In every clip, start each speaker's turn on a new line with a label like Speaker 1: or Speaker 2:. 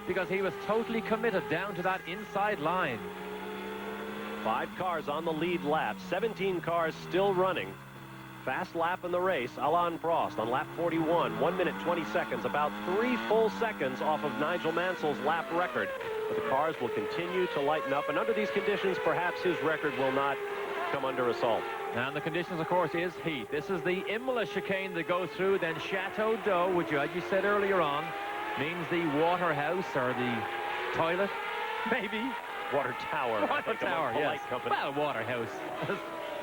Speaker 1: because he was totally committed down to that inside line.
Speaker 2: 5 cars on the lead lap, 17 cars still running. Fast lap in the race, Alain Prost on lap 41, 1 minute 20 seconds, about 3 full seconds off of Nigel Mansell's lap record. But the cars will continue to lighten up, and under these conditions, perhaps his record will not come under assault.
Speaker 1: And the conditions, of course, is heat. This is the Imola chicane that goes through, then Chateau d'Eau, which, as you said earlier on, means the water house or the toilet, maybe.
Speaker 2: Water tower.
Speaker 1: Water tower, yes.
Speaker 2: Company.
Speaker 1: Well, water house.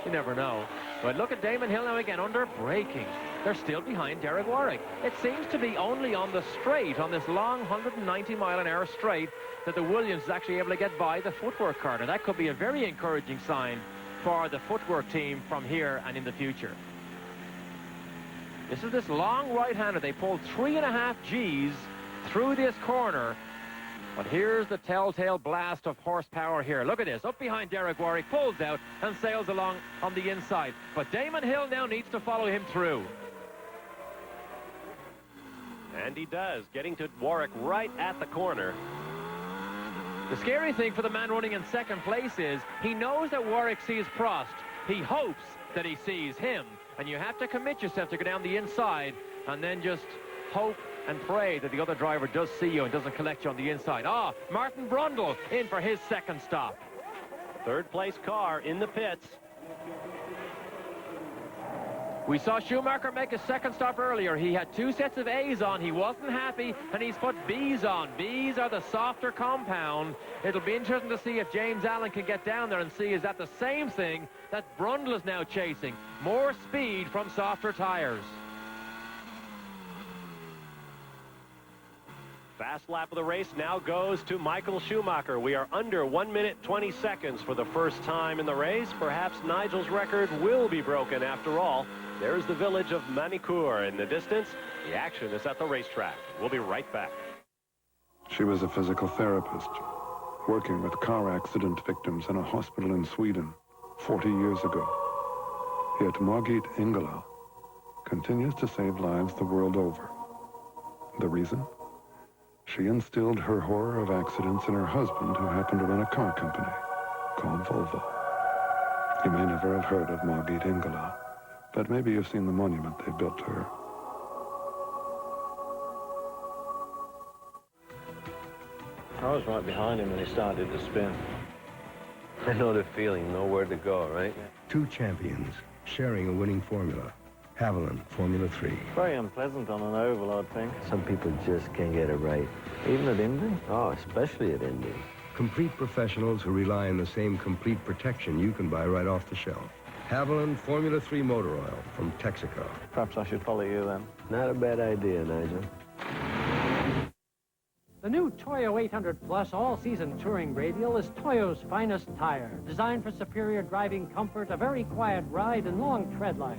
Speaker 1: You never know. But look at Damon Hill now again under braking. They're still behind Derek Warwick. It seems to be only on the straight, on this long 190-mile-an-hour straight, that the Williams is actually able to get by the footwork car. And that could be a very encouraging sign for the footwork team from here and in the future. This is this long right-hander. They pulled 3.5 Gs through this corner. But here's the telltale blast of horsepower here. Look at this. Up behind Derek Warwick, pulls out and sails along on the inside. But Damon Hill now needs to follow him through.
Speaker 2: And he does, getting to Warwick right at the corner.
Speaker 1: The scary thing for the man running in second place is he knows that Warwick sees Prost. He hopes that he sees him. And you have to commit yourself to go down the inside and then just hope and pray that the other driver does see you and doesn't collect you on the inside. Martin Brundle in for his second stop.
Speaker 2: Third place car in the pits.
Speaker 1: We saw Schumacher make a second stop earlier. He had 2 sets of A's on. He wasn't happy, and he's put B's on. B's are the softer compound. It'll be interesting to see if James Allen can get down there and see is that the same thing that Brundle is now chasing. More speed from softer tires.
Speaker 2: Fast lap of the race now goes to Michael Schumacher. We are under 1 minute 20 seconds for the first time in the race. Perhaps Nigel's record will be broken after all. There's the village of Manicourt in the distance. The action is at the racetrack. We'll be right back.
Speaker 3: She was a physical therapist, working with car accident victims in a hospital in Sweden 40 years ago. Yet Margit Ingela continues to save lives the world over. The reason? She instilled her horror of accidents in her husband, who happened to run a car company called Volvo. You may never have heard of Margit Ingela, but maybe you've seen the monument they built to her.
Speaker 4: I was right behind him when he started to spin. I know the feeling, nowhere to go, right?
Speaker 5: 2 champions sharing a winning formula. Haviland, Formula 3.
Speaker 4: Very unpleasant on an oval, I'd think.
Speaker 6: Some people just can't get it right.
Speaker 4: Even at Indy?
Speaker 6: Oh, especially at Indy.
Speaker 5: Complete professionals who rely on the same complete protection you can buy right off the shelf. Haviland Formula 3 motor oil from Texaco.
Speaker 4: Perhaps I should follow you then.
Speaker 6: Not a bad idea, Nigel.
Speaker 7: The new Toyo 800 Plus all-season touring radial is Toyo's finest tire, designed for superior driving comfort, a very quiet ride, and long tread life.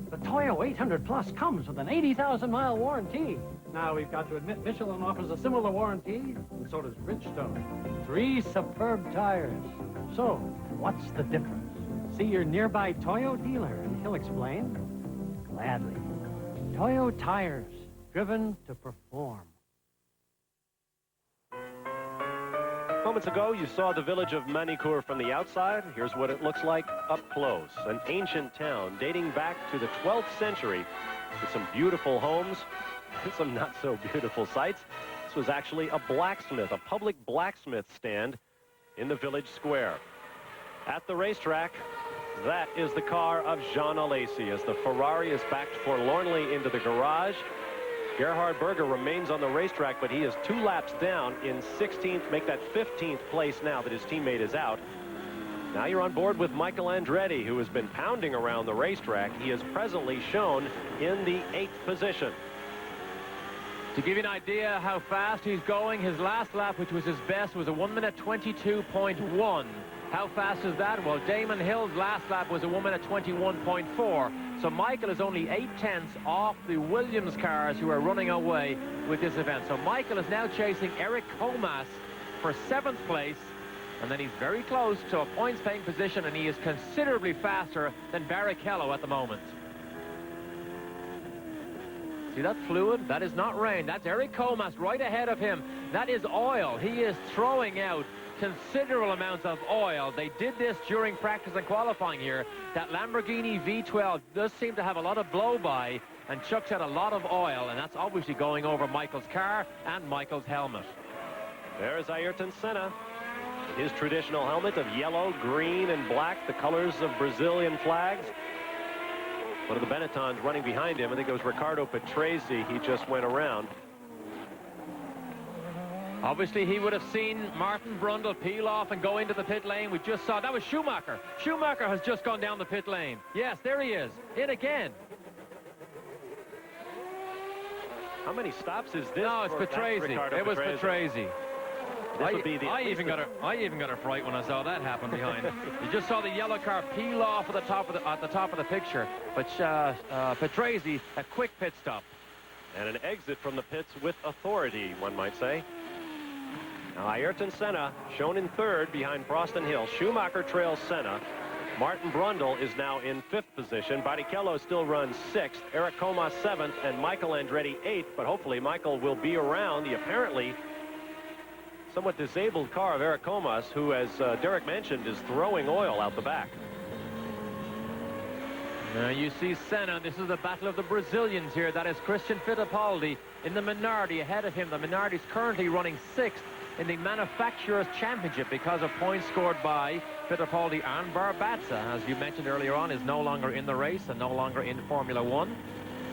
Speaker 7: The Toyo 800 Plus comes with an 80,000-mile warranty. Now, we've got to admit, Michelin offers a similar warranty, and so does Bridgestone. 3 superb tires. So, what's the difference? See your nearby Toyo dealer, and he'll explain. Gladly. Toyo tires, driven to perform.
Speaker 2: Moments ago, you saw the village of Manicourt from the outside. Here's what it looks like up close. An ancient town dating back to the 12th century with some beautiful homes and some not so beautiful sights. This was actually a blacksmith, a public blacksmith stand in the village square. At the racetrack, that is the car of Jean Alesi as the Ferrari is backed forlornly into the garage. Gerhard Berger remains on the racetrack, but he is 2 laps down in 16th, make that 15th place now that his teammate is out. Now you're on board with Michael Andretti, who has been pounding around the racetrack. He is presently shown in the 8th position.
Speaker 1: To give you an idea how fast he's going, his last lap, which was his best, was a 1 minute 22.1. How fast is that? Well, Damon Hill's last lap was a 1 minute 21.4. So Michael is only 0.8 off the Williams cars who are running away with this event. So Michael is now chasing Eric Comas for 7th place. And then he's very close to a points-paying position, and he is considerably faster than Barrichello at the moment. See that fluid? That is not rain. That's Eric Comas right ahead of him. That is oil. He is throwing out considerable amounts of oil. They did this during practice and qualifying here. That Lamborghini V12 does seem to have a lot of blow-by and chucks out a lot of oil, and that's obviously going over Michael's car and Michael's helmet.
Speaker 2: There's Ayrton Senna. His traditional helmet of yellow, green, and black, the colors of Brazilian flags. One of the Benettons running behind him. I think it was Ricardo Patrese. He just went around.
Speaker 1: Obviously, he would have seen Martin Brundle peel off and go into the pit lane. We just saw that was Schumacher. Schumacher has just gone down the pit lane. Yes, there he is. In again.
Speaker 2: How many stops is this?
Speaker 1: No, it's Patrese. It was Patrese. I even got a fright when I saw that happen behind. You just saw the yellow car peel off at the top of the picture. But Patrese, a quick pit stop.
Speaker 2: And an exit from the pits with authority, one might say. Now, Ayrton Senna shown in third behind Prost and Hill. Schumacher trails Senna. Martin Brundle is now in 5th position. Barrichello still runs 6th. Eric Comas 7th, and Michael Andretti 8th. But hopefully Michael will be around the apparently somewhat disabled car of Eric Comas, who, as Derek mentioned, is throwing oil out the back.
Speaker 1: Now you see Senna. This is the battle of the Brazilians here. That is Christian Fittipaldi in the Minardi ahead of him. The Minardi is currently running 6th in the Manufacturers' Championship because of points scored by Fittipaldi and Barbazza, as you mentioned earlier on, is no longer in the race and no longer in Formula One.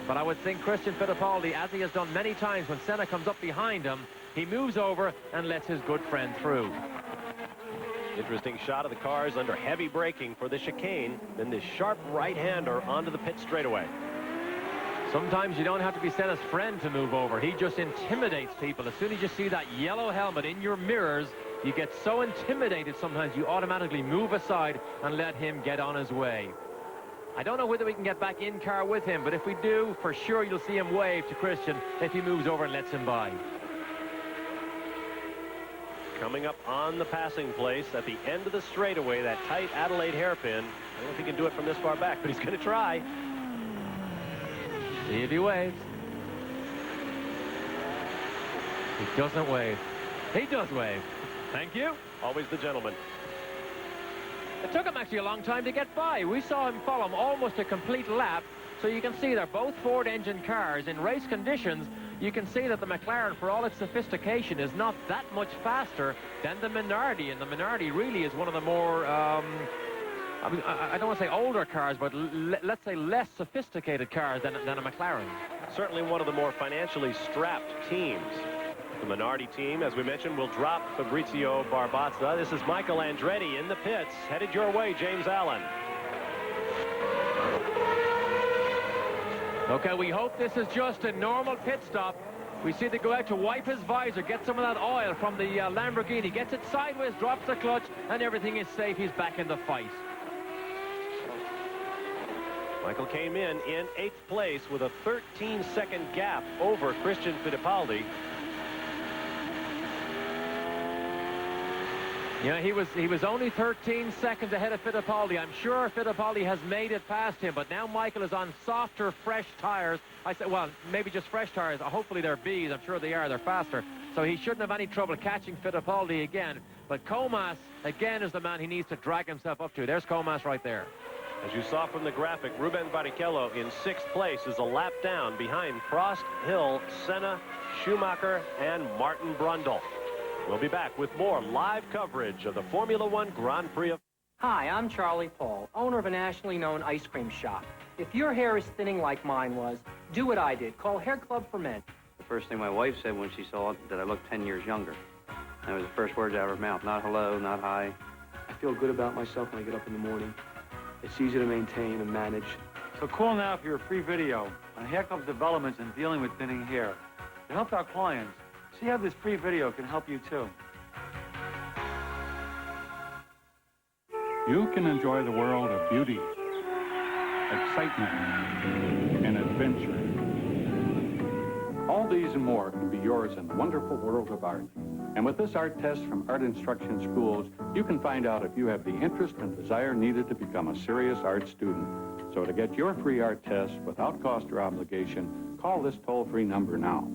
Speaker 1: But I would think Christian Fittipaldi, as he has done many times when Senna comes up behind him, he moves over and lets his good friend through.
Speaker 2: Interesting shot of the cars under heavy braking for the chicane. Then this sharp right-hander onto the pit straightaway.
Speaker 1: Sometimes you don't have to be Senna's friend to move over. He just intimidates people. As soon as you see that yellow helmet in your mirrors, you get so intimidated sometimes you automatically move aside and let him get on his way. I don't know whether we can get back in car with him, but if we do, for sure you'll see him wave to Christian if he moves over and lets him by.
Speaker 2: Coming up on the passing place at the end of the straightaway, that tight Adelaide hairpin. I don't know if he can do it from this far back, but he's going to try.
Speaker 1: See if he waves. He doesn't wave. He does wave. Thank you.
Speaker 2: Always the gentleman.
Speaker 1: It took him actually a long time to get by. We saw him follow him almost a complete lap. So you can see they're both Ford engine cars. In race conditions, you can see that the McLaren, for all its sophistication, is not that much faster than the Minardi. And the Minardi really is one of the more, I don't want to say older cars, but let's say less sophisticated cars than a McLaren.
Speaker 2: Certainly one of the more financially strapped teams. The Minardi team, as we mentioned, will drop Fabrizio Barbazza. This is Michael Andretti in the pits. Headed your way, James Allen.
Speaker 1: Okay, we hope this is just a normal pit stop. We see they go out to wipe his visor, get some of that oil from the Lamborghini, gets it sideways, drops the clutch, and everything is safe. He's back in the fight.
Speaker 2: Michael came in 8th place with a 13-second gap over Christian Fittipaldi.
Speaker 1: Yeah, he was only 13 seconds ahead of Fittipaldi. I'm sure Fittipaldi has made it past him, but now Michael is on softer, fresh tires. I said, well, maybe just fresh tires. Hopefully they're Bs. I'm sure they are. They're faster. So he shouldn't have any trouble catching Fittipaldi again. But Comas, again, is the man he needs to drag himself up to. There's Comas right there.
Speaker 2: As you saw from the graphic, Ruben Barrichello in 6th place is a lap down behind Prost, Hill, Senna, Schumacher, and Martin Brundle. We'll be back with more live coverage of the Formula One Grand Prix of...
Speaker 8: Hi, I'm Charlie Paul, owner of a nationally known ice cream shop. If your hair is thinning like mine was, do what I did. Call Hair Club for Men.
Speaker 9: The first thing my wife said when she saw it, that I looked 10 years younger. That was the first words out of her mouth. Not hello, not hi.
Speaker 10: I feel good about myself when I get up in the morning. It's easy to maintain and manage.
Speaker 11: So call now for your free video on Hair Club's developments in dealing with thinning hair. To help our clients, see how this free video can help you too.
Speaker 12: You can enjoy the world of beauty, excitement, and adventure. All these and more can be yours in the wonderful world of art. And with this art test from Art Instruction Schools, you can find out if you have the interest and desire needed to become a serious art student. So to get your free art test without cost or obligation, Call this toll-free number now.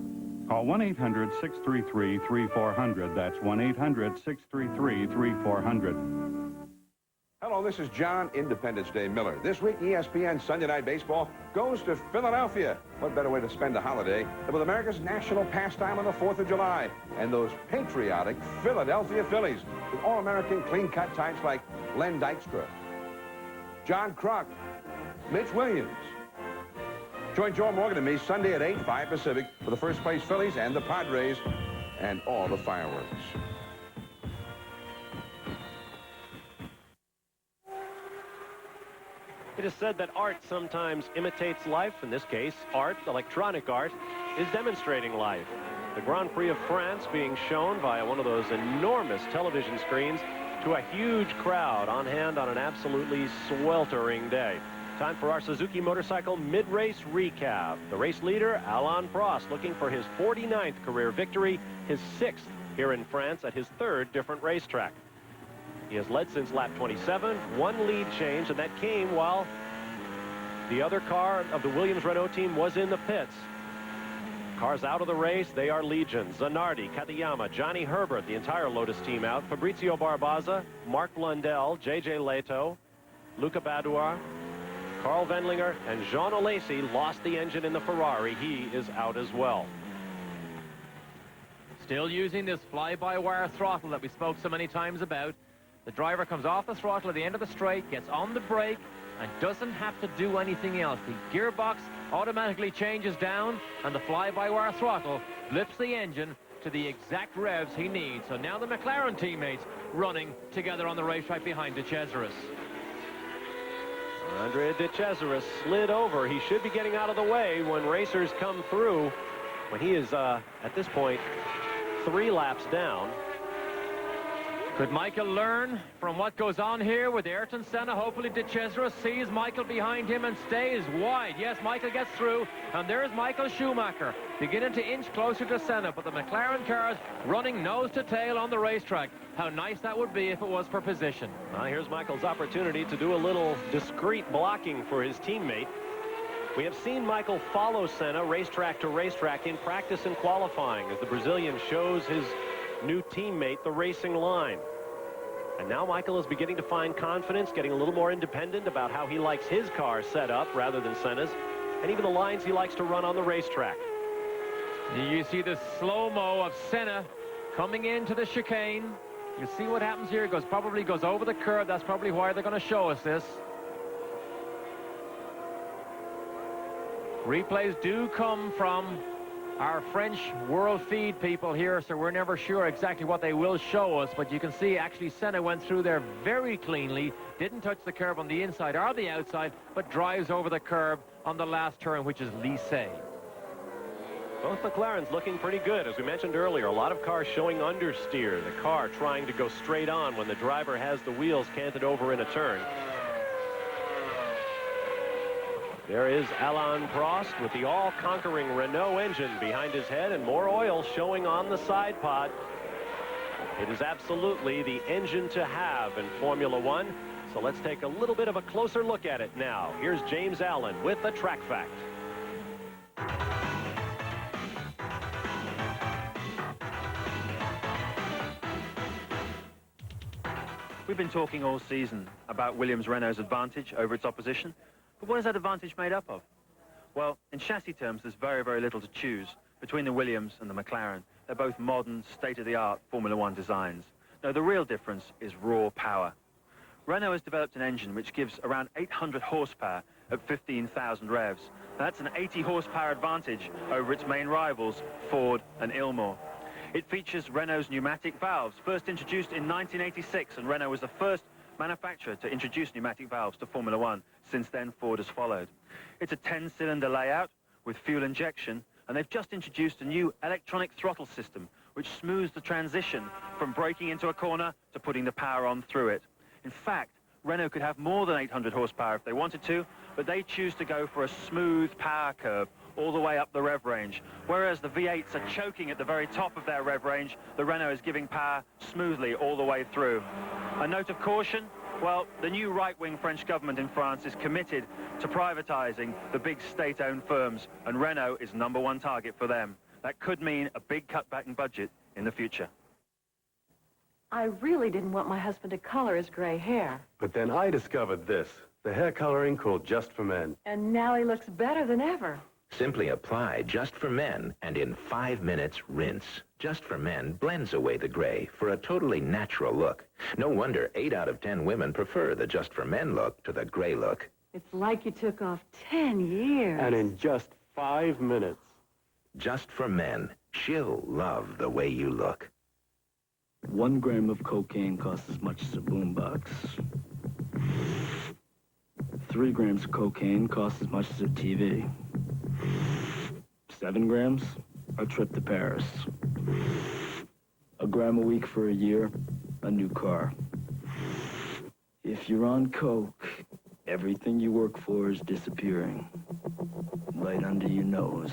Speaker 12: Call 1-800-633-3400. That's 1-800-633-3400.
Speaker 13: Hello, this is John Independence Day Miller. This week, ESPN Sunday Night Baseball goes to Philadelphia. What better way to spend a holiday than with America's national pastime on the 4th of July and those patriotic Philadelphia Phillies with All-American clean-cut types like Len Dykstra, John Kruk, Mitch Williams. Join Joe Morgan and me Sunday at 8, 5 Pacific for the first-place Phillies and the Padres and all the fireworks.
Speaker 2: It is said that art sometimes imitates life. In this case, art, electronic art, is demonstrating life. The Grand Prix of France being shown via one of those enormous television screens to a huge crowd on hand on an absolutely sweltering day. Time for our Suzuki motorcycle mid-race recap. The race leader, Alain Prost, looking for his 49th career victory, his 6th here in France at his 3rd different racetrack. He has led since lap 27, one lead change, and that came while the other car of the Williams-Renault team was in the pits. Cars out of the race, they are legion. Zanardi, Katayama, Johnny Herbert, the entire Lotus team out. Fabrizio Barbaza, Mark Blundell, J.J. Leto, Luca Badoer, Carl Wendlinger, and Jean Alesi lost the engine in the Ferrari. He is out as well.
Speaker 1: Still using this fly-by-wire throttle that we spoke so many times about. The driver comes off the throttle at the end of the straight, gets on the brake, and doesn't have to do anything else. The gearbox automatically changes down, and the fly-by-wire throttle lifts the engine to the exact revs he needs. So now the McLaren teammates running together on the racetrack behind De Cesaris.
Speaker 2: Andre De Cesaris slid over. He should be getting out of the way when racers come through, when he is, at this point, 3 laps down.
Speaker 1: Could Michael learn from what goes on here with Ayrton Senna? Hopefully De Cesaris sees Michael behind him and stays wide. Yes, Michael gets through, and there's Michael Schumacher beginning to inch closer to Senna, but the McLaren cars running nose to tail on the racetrack. How nice that would be if it was for position.
Speaker 2: Here's Michael's opportunity to do a little discreet blocking for his teammate. We have seen Michael follow Senna racetrack to racetrack in practice and qualifying as the Brazilian shows his new teammate the racing line. And now Michael is beginning to find confidence, getting a little more independent about how he likes his car set up rather than Senna's, and even the lines he likes to run on the racetrack.
Speaker 1: You see the slow-mo of Senna coming into the chicane. You see what happens here. It probably goes over the curve. That's probably why they're going to show us this. Replays do come from our French world feed people here, so we're never sure exactly what they will show us, but you can see actually Senna went through there very cleanly, didn't touch the curb on the inside or the outside, but drives over the curb on the last turn, which is Lycée.
Speaker 2: Both McLarens looking pretty good. As we mentioned earlier, a lot of cars showing understeer, the car trying to go straight on when the driver has the wheels canted over in a turn. There is Alain Prost with the all-conquering Renault engine behind his head and more oil showing on the side pod. It is absolutely the engine to have in Formula One. So let's take a little bit of a closer look at it now. Here's James Allen with the track fact.
Speaker 14: We've been talking all season about Williams-Renault's advantage over its opposition. But what is that advantage made up of? Well, in chassis terms, there's very, very little to choose between the Williams and the McLaren. They're both modern, state-of-the-art Formula One designs. No, the real difference is raw power. Renault has developed an engine which gives around 800 horsepower at 15,000 revs. That's an 80 horsepower advantage over its main rivals, Ford and Ilmor. It features Renault's pneumatic valves, first introduced in 1986, and Renault was the first manufacturer to introduce pneumatic valves to Formula One. Since then, Ford has followed. It's a 10-cylinder layout with fuel injection, and they've just introduced a new electronic throttle system which smooths the transition from braking into a corner to putting the power on through it. In fact, Renault could have more than 800 horsepower if they wanted to, but they choose to go for a smooth power curve all the way up the rev range. Whereas the V8s are choking at the very top of their rev range, the Renault is giving power smoothly all the way through. A note of caution, Well, the new right-wing French government in France is committed to privatizing the big state-owned firms, and Renault is #1 target for them. That could mean a big cutback in budget in the future.
Speaker 15: I really didn't want my husband to color his gray hair.
Speaker 16: But then I discovered this, the hair coloring called Just for Men.
Speaker 15: And now he looks better than ever.
Speaker 17: Simply apply Just for Men, and in 5 minutes, rinse. Just for Men blends away the gray for a totally natural look. No wonder 8 out of 10 women prefer the Just for Men look to the gray look.
Speaker 15: It's like you took off 10 years.
Speaker 16: And in just 5 minutes.
Speaker 17: Just for Men. She'll love the way you look.
Speaker 18: 1 gram of cocaine costs as much as a boombox. 3 grams of cocaine costs as much as a TV. 7 grams, a trip to Paris. 1 gram a week for a year, a new car. If you're on coke, everything you work for is disappearing. Right under your nose.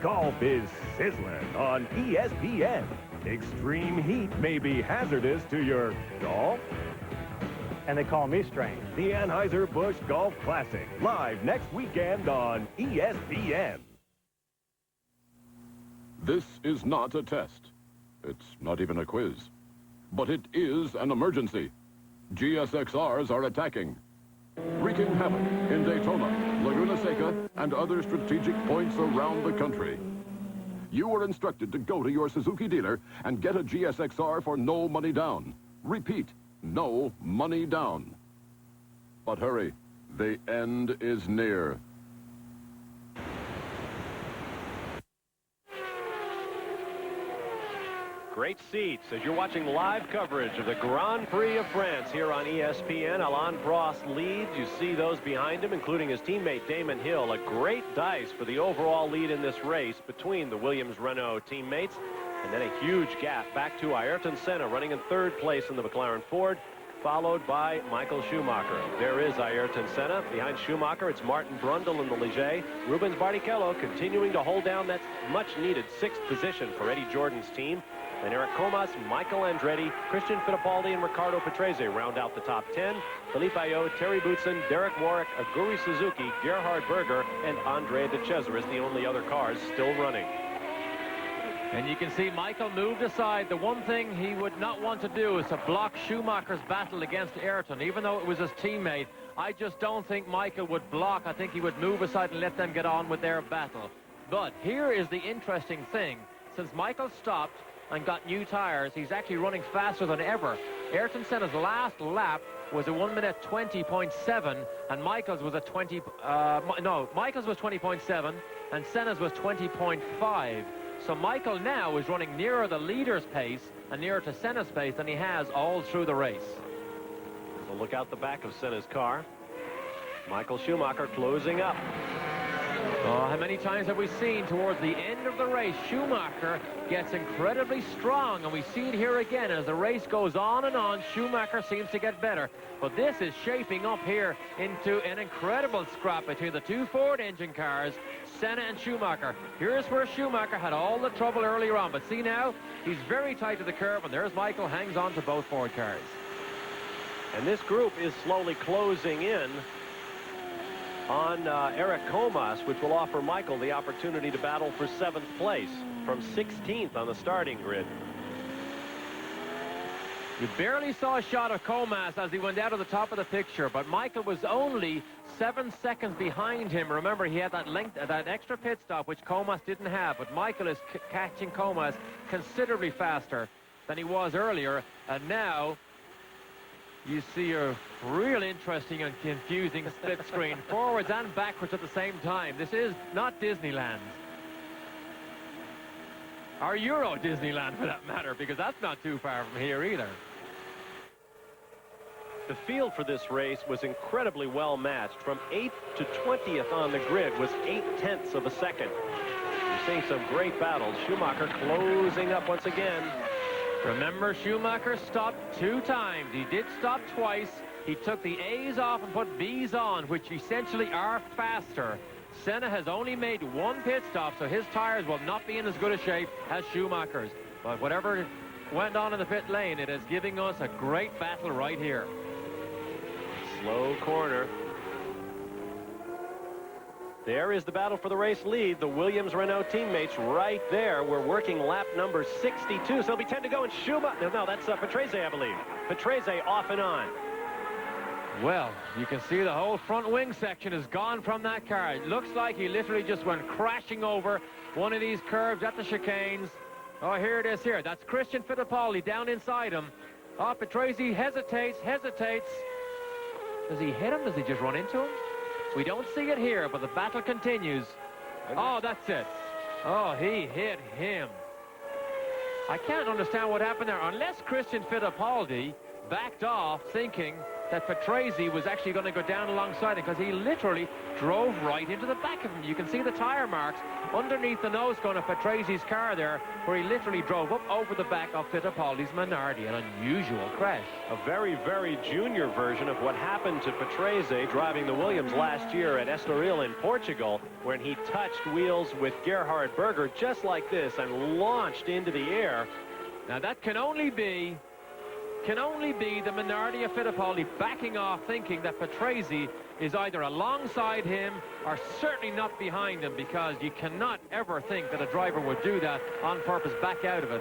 Speaker 19: Golf is sizzling on ESPN. Extreme heat may be hazardous to your golf.
Speaker 20: And they call me strange.
Speaker 19: The Anheuser-Busch Golf Classic, live next weekend on ESPN.
Speaker 21: This is not a test. It's not even a quiz. But it is an emergency. GSXRs are attacking, wreaking havoc in Daytona, Laguna Seca, and other strategic points around the country. You were instructed to go to your Suzuki dealer and get a GSXR for no money down. Repeat, no money down. But hurry, the end is near.
Speaker 2: Great seats as you're watching live coverage of the Grand Prix of France here on ESPN. Alain Prost leads. You see those behind him, including his teammate Damon Hill. A great dice for the overall lead in this race between the Williams-Renault teammates. And then a huge gap back to Ayrton Senna running in 3rd place in the McLaren Ford, followed by Michael Schumacher. There is Ayrton Senna. Behind Schumacher, it's Martin Brundle in the Ligier. Rubens Barrichello continuing to hold down that much-needed 6th position for Eddie Jordan's team. And Eric Comas, Michael Andretti, Christian Fittipaldi, and Riccardo Patrese round out the top 10. Philippe Ayot, Terry Boutsen, Derek Warwick, Aguri Suzuki, Gerhard Berger, and Andre De Cesaris, the only other cars still running.
Speaker 1: And you can see Michael moved aside. The one thing he would not want to do is to block Schumacher's battle against Ayrton, even though it was his teammate. I just don't think Michael would block. I think he would move aside and let them get on with their battle. But here is the interesting thing. Since Michael stopped and got new tires, he's actually running faster than ever. Ayrton Senna's last lap was a 1 minute 20.7, and Michael's was a Michael's was 20.7, and Senna's was 20.5. So Michael now is running nearer the leader's pace and nearer to Senna's pace than he has all through the race.
Speaker 2: So look out the back of Senna's car. Michael Schumacher closing up.
Speaker 1: Oh, how many times have we seen towards the end of the race, Schumacher gets incredibly strong, and we see it here again. As the race goes on and on, Schumacher seems to get better. But this is shaping up here into an incredible scrap between the 2 Ford engine cars, Senna and Schumacher. Here's where Schumacher had all the trouble earlier on, but see now, he's very tight to the curve, and there's Michael, hangs on to both Ford cars.
Speaker 2: And this group is slowly closing in on Eric Comas, which will offer Michael the opportunity to battle for 7th place from 16th on the starting grid.
Speaker 1: You barely saw a shot of Comas as he went out of the top of the picture, but Michael was only 7 seconds behind him. Remember, he had that extra pit stop, which Comas didn't have, but Michael is catching Comas considerably faster than he was earlier, and now you see a real interesting and confusing split screen, forwards and backwards at the same time. This is not Disneyland. Or Euro Disneyland, for that matter, because that's not too far from here either.
Speaker 2: The field for this race was incredibly well matched. From 8th to 20th on the grid was 0.8 of a second. You're seeing some great battles. Schumacher closing up once again.
Speaker 1: Remember, Schumacher stopped 2 times. He did stop twice. He took the A's off and put B's on, which essentially are faster. Senna has only made 1 pit stop, so his tires will not be in as good a shape as Schumacher's. But whatever went on in the pit lane, it is giving us a great battle right here.
Speaker 2: Slow corner. There is the battle for the race lead. The Williams-Renault teammates right there. We're working lap number 62, so there'll be 10 to go. And Schumacher, no, that's Patrese, I believe. Patrese off and on.
Speaker 1: Well, you can see the whole front wing section is gone from that car. It looks like he literally just went crashing over one of these curves at the chicanes. Oh, here it is here. That's Christian Fittipaldi down inside him. Oh, Patrese hesitates. Does he hit him? Does he just run into him? We don't see it here, but the battle continues. Oh, that's it. Oh, he hit him. I can't understand what happened there. Unless Christian Fittipaldi backed off thinking that Patrese was actually going to go down alongside him, because he literally drove right into the back of him. You can see the tire marks underneath the nose cone of Patrese's car there, where he literally drove up over the back of Fittipaldi's Minardi. An unusual crash.
Speaker 2: A very, very junior version of what happened to Patrese driving the Williams last year at Estoril in Portugal, when he touched wheels with Gerhard Berger just like this and launched into the air.
Speaker 1: Now that can only be the Minardi of Fittipaldi backing off, thinking that Patrese is either alongside him or certainly not behind him, because you cannot ever think that a driver would do that on purpose, back out of it.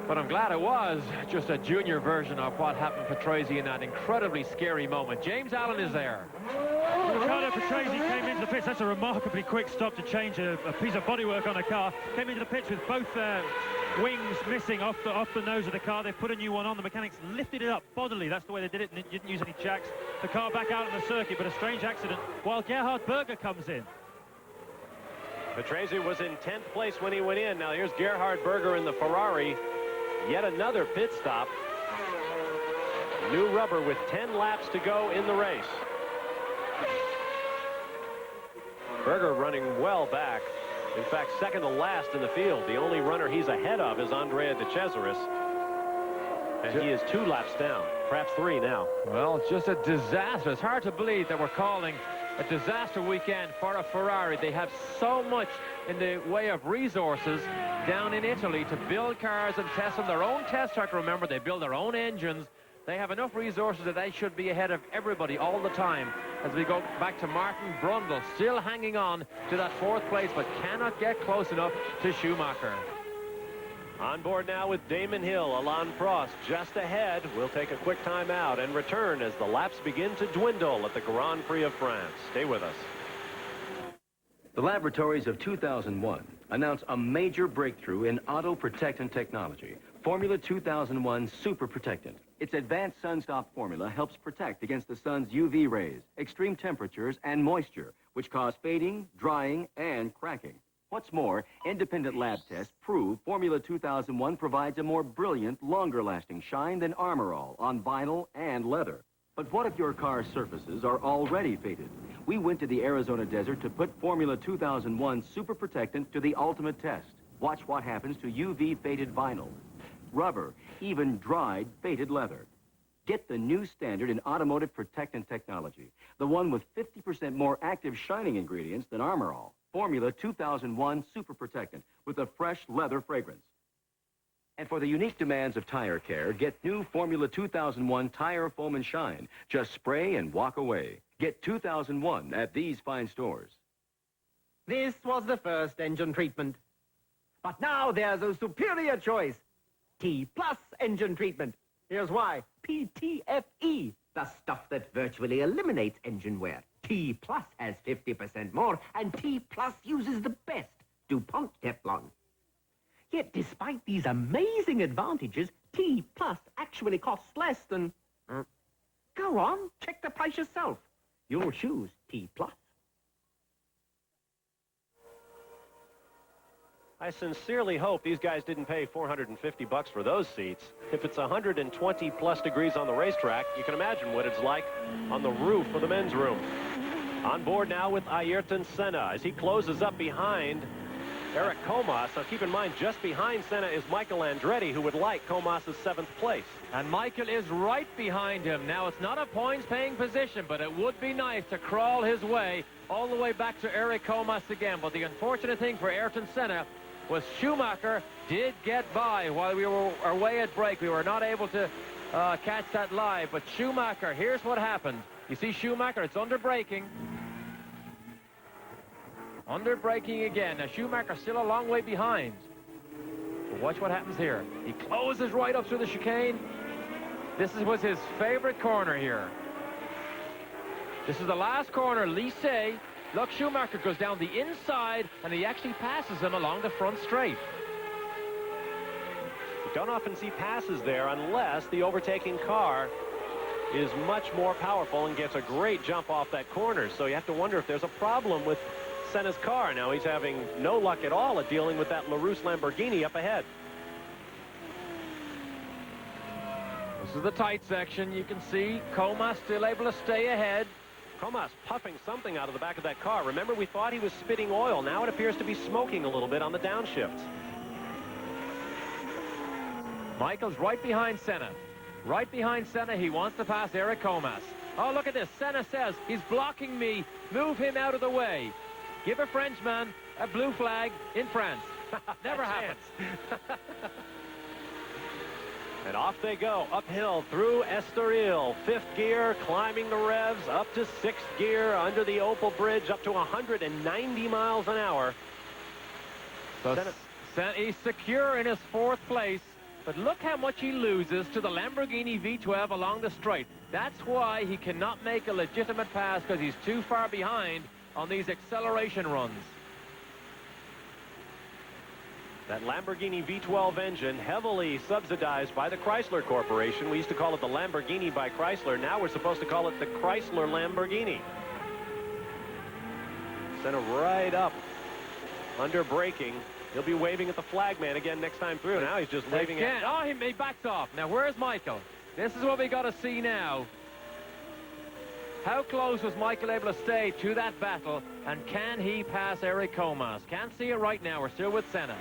Speaker 1: But I'm glad it was just a junior version of what happened to Patrese in that incredibly scary moment. James Allen is there.
Speaker 3: Riccardo Patrese came into the pits. That's a remarkably quick stop to change a piece of bodywork on a car. Came into the pits with both wings missing off the nose of the car. They put a new one on. The mechanics lifted it up bodily. That's the way they did it, and didn't use any jacks. The car back out on the circuit, but a strange accident while Gerhard Berger comes in.
Speaker 2: Patrese was in 10th place when he went in. Now here's Gerhard Berger in the Ferrari. Yet another pit stop. New rubber with 10 laps to go in the race. Berger running well back. In fact, second to last in the field. The only runner he's ahead of is Andrea De Cesaris. And he is 2 laps down, perhaps 3 now.
Speaker 1: Well, just a disaster. It's hard to believe that we're calling a disaster weekend for a Ferrari. They have so much in the way of resources down in Italy to build cars and test them. Their own test track, remember, they build their own engines. They have enough resources that they should be ahead of everybody all the time. As we go back to Martin Brundle, still hanging on to that 4th place, but cannot get close enough to Schumacher.
Speaker 2: On board now with Damon Hill, Alain Prost just ahead. We'll take a quick time out and return as the laps begin to dwindle at the Grand Prix of France. Stay with us.
Speaker 22: The laboratories of 2001 announced a major breakthrough in auto protectant technology, Formula 2001 Super Protectant. Its advanced SunStop formula helps protect against the sun's UV rays, extreme temperatures, and moisture, which cause fading, drying, and cracking. What's more, independent lab tests prove Formula 2001 provides a more brilliant, longer-lasting shine than Armor All on vinyl and leather. But what if your car's surfaces are already faded? We went to the Arizona desert to put Formula 2001 Super Protectant to the ultimate test. Watch what happens to UV faded vinyl, rubber, even dried faded leather. Get the new standard in automotive protectant technology, the one with 50% more active shining ingredients than Armor All. Formula 2001 Super Protectant with a fresh leather fragrance. And for the unique demands of tire care, get new Formula 2001 Tire Foam and Shine. Just spray and walk away. Get 2001 at these fine stores.
Speaker 23: This was the first engine treatment. But now there's a superior choice. T-Plus engine treatment. Here's why. PTFE, the stuff that virtually eliminates engine wear. T-Plus has 50% more, and T-Plus uses the best DuPont Teflon. Yet, despite these amazing advantages, T-Plus actually costs less than... Go on, check the price yourself. You'll choose T-Plus.
Speaker 2: I sincerely hope these guys didn't pay $450 for those seats. If it's 120+ degrees on the racetrack, you can imagine what it's like on the roof of the men's room. On board now with Ayrton Senna as he closes up behind Eric Comas. Now keep in mind, just behind Senna is Michael Andretti, who would like Comas' 7th place.
Speaker 1: And Michael is right behind him. Now, it's not a points-paying position, but it would be nice to crawl his way all the way back to Eric Comas again. But the unfortunate thing for Ayrton Senna was Schumacher did get by while we were away at break. We were not able to catch that live. But Schumacher, here's what happened. You see Schumacher, it's under braking. Under braking again. Now Schumacher still a long way behind. But watch what happens here. He closes right up through the chicane. This was his favorite corner here. This is the last corner, Lycée. Look, Schumacher goes down the inside, and he actually passes him along the front straight.
Speaker 2: You don't often see passes there unless the overtaking car is much more powerful and gets a great jump off that corner. So you have to wonder if there's a problem with Senna's car. Now he's having no luck at all at dealing with that LaRousse Lamborghini up ahead.
Speaker 1: This is the tight section. You can see Comas still able to stay ahead.
Speaker 2: Comas puffing something out of the back of that car. Remember, we thought he was spitting oil. Now it appears to be smoking a little bit on the downshift.
Speaker 1: Michael's right behind Senna. Right behind Senna. He wants to pass Eric Comas. Oh, look at this. Senna says, he's blocking me. Move him out of the way. Give a Frenchman a blue flag in France. Never happens.
Speaker 2: And off they go, uphill through Estoril. 5th gear, climbing the revs, up to 6th gear, under the Opal Bridge, up to 190 miles an hour.
Speaker 1: So he's secure in his 4th place, but look how much he loses to the Lamborghini V12 along the straight. That's why he cannot make a legitimate pass, because he's too far behind on these acceleration runs.
Speaker 2: That Lamborghini V12 engine, heavily subsidized by the Chrysler Corporation. We used to call it the Lamborghini by Chrysler. Now we're supposed to call it the Chrysler Lamborghini. Senna right up under braking. He'll be waving at the flagman again next time through. Now he's just waving at...
Speaker 1: Oh, he backs off. Now, where's Michael? This is what we got to see now. How close was Michael able to stay to that battle? And can he pass Eric Comas? Can't see it right now. We're still with Senna.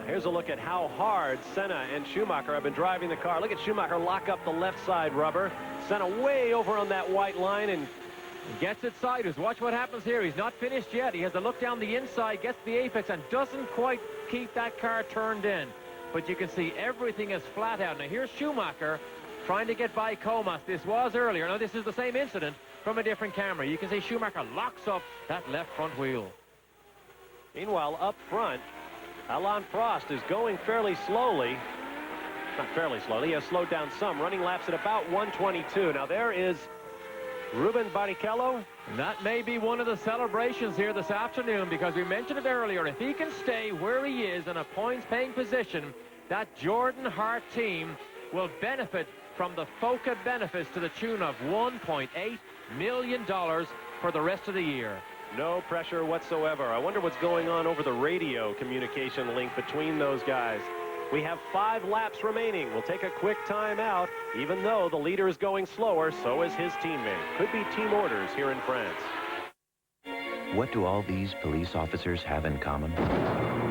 Speaker 2: Here's a look at how hard Senna and Schumacher have been driving the car. Look at Schumacher lock up the left side rubber. Senna way over on that white line and
Speaker 1: gets it sideways. Watch what happens here. He's not finished yet. He has to look down the inside, gets the apex, and doesn't quite keep that car turned in. But you can see everything is flat out. Now here's Schumacher trying to get by Comas. This was earlier. Now this is the same incident from a different camera. You can see Schumacher locks up that left front wheel.
Speaker 2: Meanwhile, up front, Alain Prost is going fairly slowly. Not fairly slowly. He has slowed down some, running laps at about 122. Now there is Ruben Barrichello.
Speaker 1: And that may be one of the celebrations here this afternoon, because we mentioned it earlier. If he can stay where he is in a points-paying position, that Jordan Hart team will benefit from the FOCA benefits to the tune of $1.8 million for the rest of the year.
Speaker 2: No pressure whatsoever. I wonder what's going on over the radio communication link between those guys. We have 5 laps remaining. We'll take a quick timeout. Even though the leader is going slower, so is his teammate. Could be team orders here in France.
Speaker 17: What do all these police officers have in common?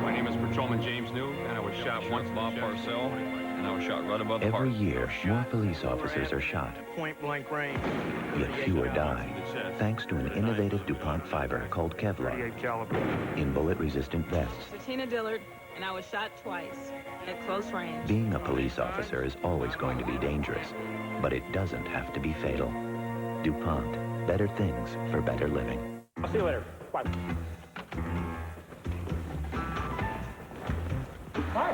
Speaker 4: My name is Patrolman James New, and I was shot once Bob Parcell, and I was shot right above the heart.
Speaker 17: Every year, more police officers are shot.
Speaker 3: Point-blank range.
Speaker 17: Yet fewer die, thanks to an innovative DuPont fiber called Kevlar in bullet-resistant vests.
Speaker 5: Tina Dillard, and I was shot twice at close range.
Speaker 17: Being a police officer is always going to be dangerous, but it doesn't have to be fatal. DuPont, better things for better living.
Speaker 3: I'll see you later. Bye. Hi.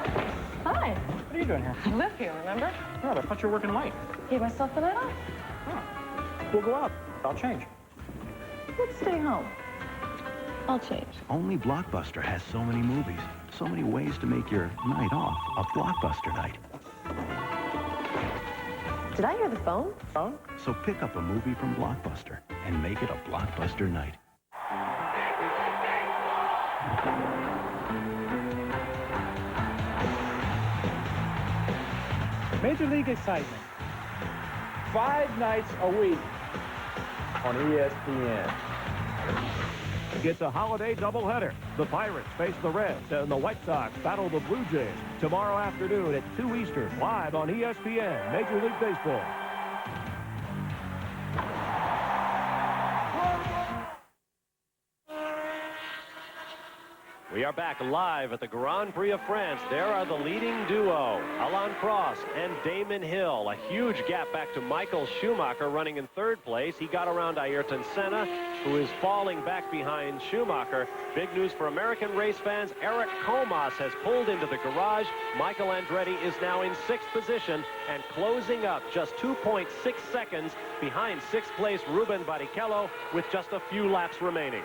Speaker 5: Hi.
Speaker 3: What are you doing here?
Speaker 5: I live here, remember?
Speaker 3: Oh, I thought you were working late.
Speaker 5: Gave myself the night off.
Speaker 3: We'll go out. I'll change.
Speaker 5: Let's stay home. I'll change.
Speaker 6: Only Blockbuster has so many movies, so many ways to make your night off a Blockbuster night.
Speaker 5: Did I hear the phone?
Speaker 3: Phone?
Speaker 6: So pick up a movie from Blockbuster and make it a Blockbuster night.
Speaker 20: Major League excitement. 5 nights a week on ESPN.
Speaker 19: It's a holiday doubleheader. The Pirates face the Reds, and the White Sox battle the Blue Jays tomorrow afternoon at 2 Eastern, live on ESPN, Major League Baseball.
Speaker 2: We are back live at the Grand Prix of France. There are the leading duo, Alain Prost and Damon Hill. A huge gap back to Michael Schumacher running in third place. He got around Ayrton Senna, who is falling back behind Schumacher. Big news for American race fans. Eric Comas has pulled into the garage. Michael Andretti is now in 6th position and closing up just 2.6 seconds behind 6th place Ruben Barrichello with just a few laps remaining.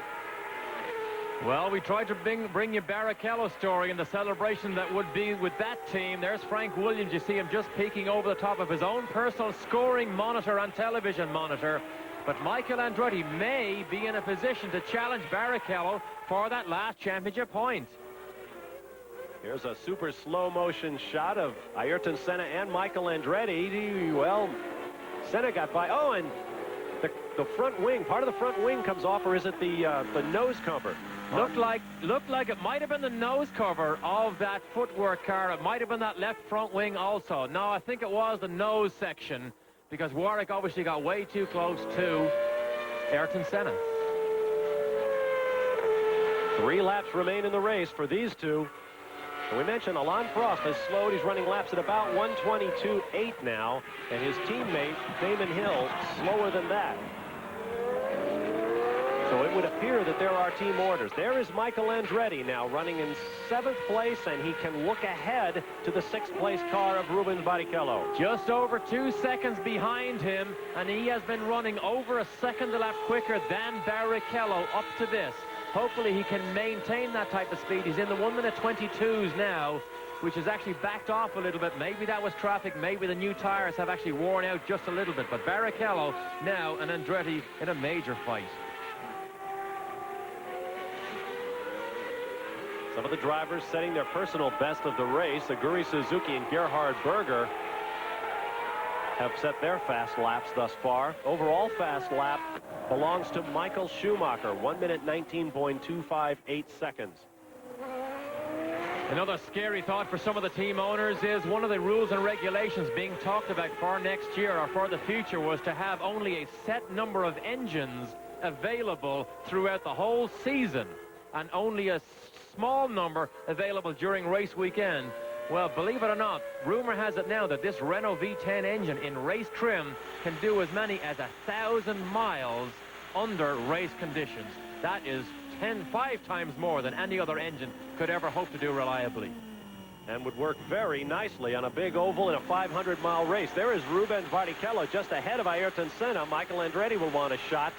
Speaker 1: Well, we tried to bring you Barrichello's story and the celebration that would be with that team. There's Frank Williams. You see him just peeking over the top of his own personal scoring monitor and television monitor. But Michael Andretti may be in a position to challenge Barrichello for that last championship point.
Speaker 2: Here's a super slow motion shot of Ayrton Senna and Michael Andretti. Well, Senna got by. Oh, and the front wing, part of the front wing comes off, or is it the nose cover?
Speaker 1: Looked like it might have been the nose cover of that footwork car. It might have been that left front wing also. No, I think it was the nose section, because Warwick obviously got way too close to Ayrton Senna.
Speaker 2: 3 laps remain in the race for these two. And we mentioned Alain Prost has slowed. He's running laps at about 1:22.8 now, and his teammate Damon Hill slower than that. So it would appear that there are team orders. There is Michael Andretti now running in 7th place, and he can look ahead to the 6th place car of Rubens Barrichello.
Speaker 1: Just over 2 seconds behind him, and he has been running over a second a lap quicker than Barrichello up to this. Hopefully he can maintain that type of speed. He's in the 1:22s now, which has actually backed off a little bit. Maybe that was traffic. Maybe the new tires have actually worn out just a little bit. But Barrichello now and Andretti in a major fight.
Speaker 2: Some of the drivers setting their personal best of the race. Aguri Suzuki and Gerhard Berger have set their fast laps thus far. Overall fast lap belongs to Michael Schumacher, 1:19.258 seconds.
Speaker 1: Another scary thought for some of the team owners is one of the rules and regulations being talked about for next year or for the future was to have only a set number of engines available throughout the whole season and only a small number available during race weekend. Well, believe it or not, rumor has it now that this Renault V10 engine in race trim can do as many as 1,000 miles under race conditions. That is 5 times more than any other engine could ever hope to do reliably.
Speaker 2: And would work very nicely on a big oval in a 500-mile race. There is Rubens Barrichello just ahead of Ayrton Senna. Michael Andretti will want a shot.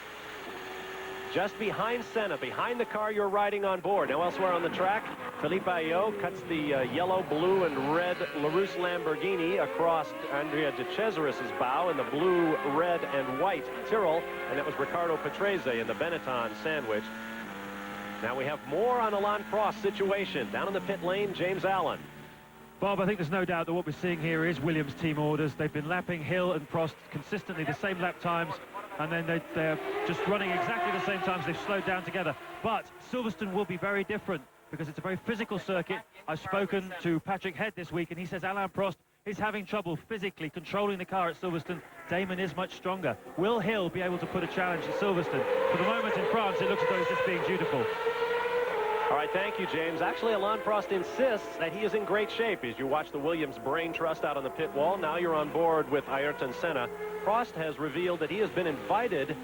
Speaker 2: Just behind Senna, behind the car you're riding on board. Now elsewhere on the track, Philippe Ayot cuts the yellow, blue, and red LaRousse Lamborghini across Andrea de Cesaris's bow in the blue, red, and white Tyrrell. And that was Ricardo Patrese in the Benetton sandwich. Now we have more on Alain Prost's situation. Down in the pit lane, James Allen.
Speaker 3: Bob, I think there's no doubt that what we're seeing here is Williams' team orders. They've been lapping Hill and Prost consistently the same lap times, and then they're just running exactly the same times. They've slowed down together. But Silverstone will be very different because it's a very physical circuit. I've spoken to Patrick Head this week, and he says Alain Prost is having trouble physically controlling the car at Silverstone. Damon is much stronger. Will Hill be able to put a challenge at Silverstone? For the moment in France, it looks as though he's just being dutiful.
Speaker 2: All right, thank you, James. Actually, Alain Prost insists that he is in great shape as you watch the Williams brain trust out on the pit wall. Now you're on board with Ayrton Senna. Prost has revealed that he has been invited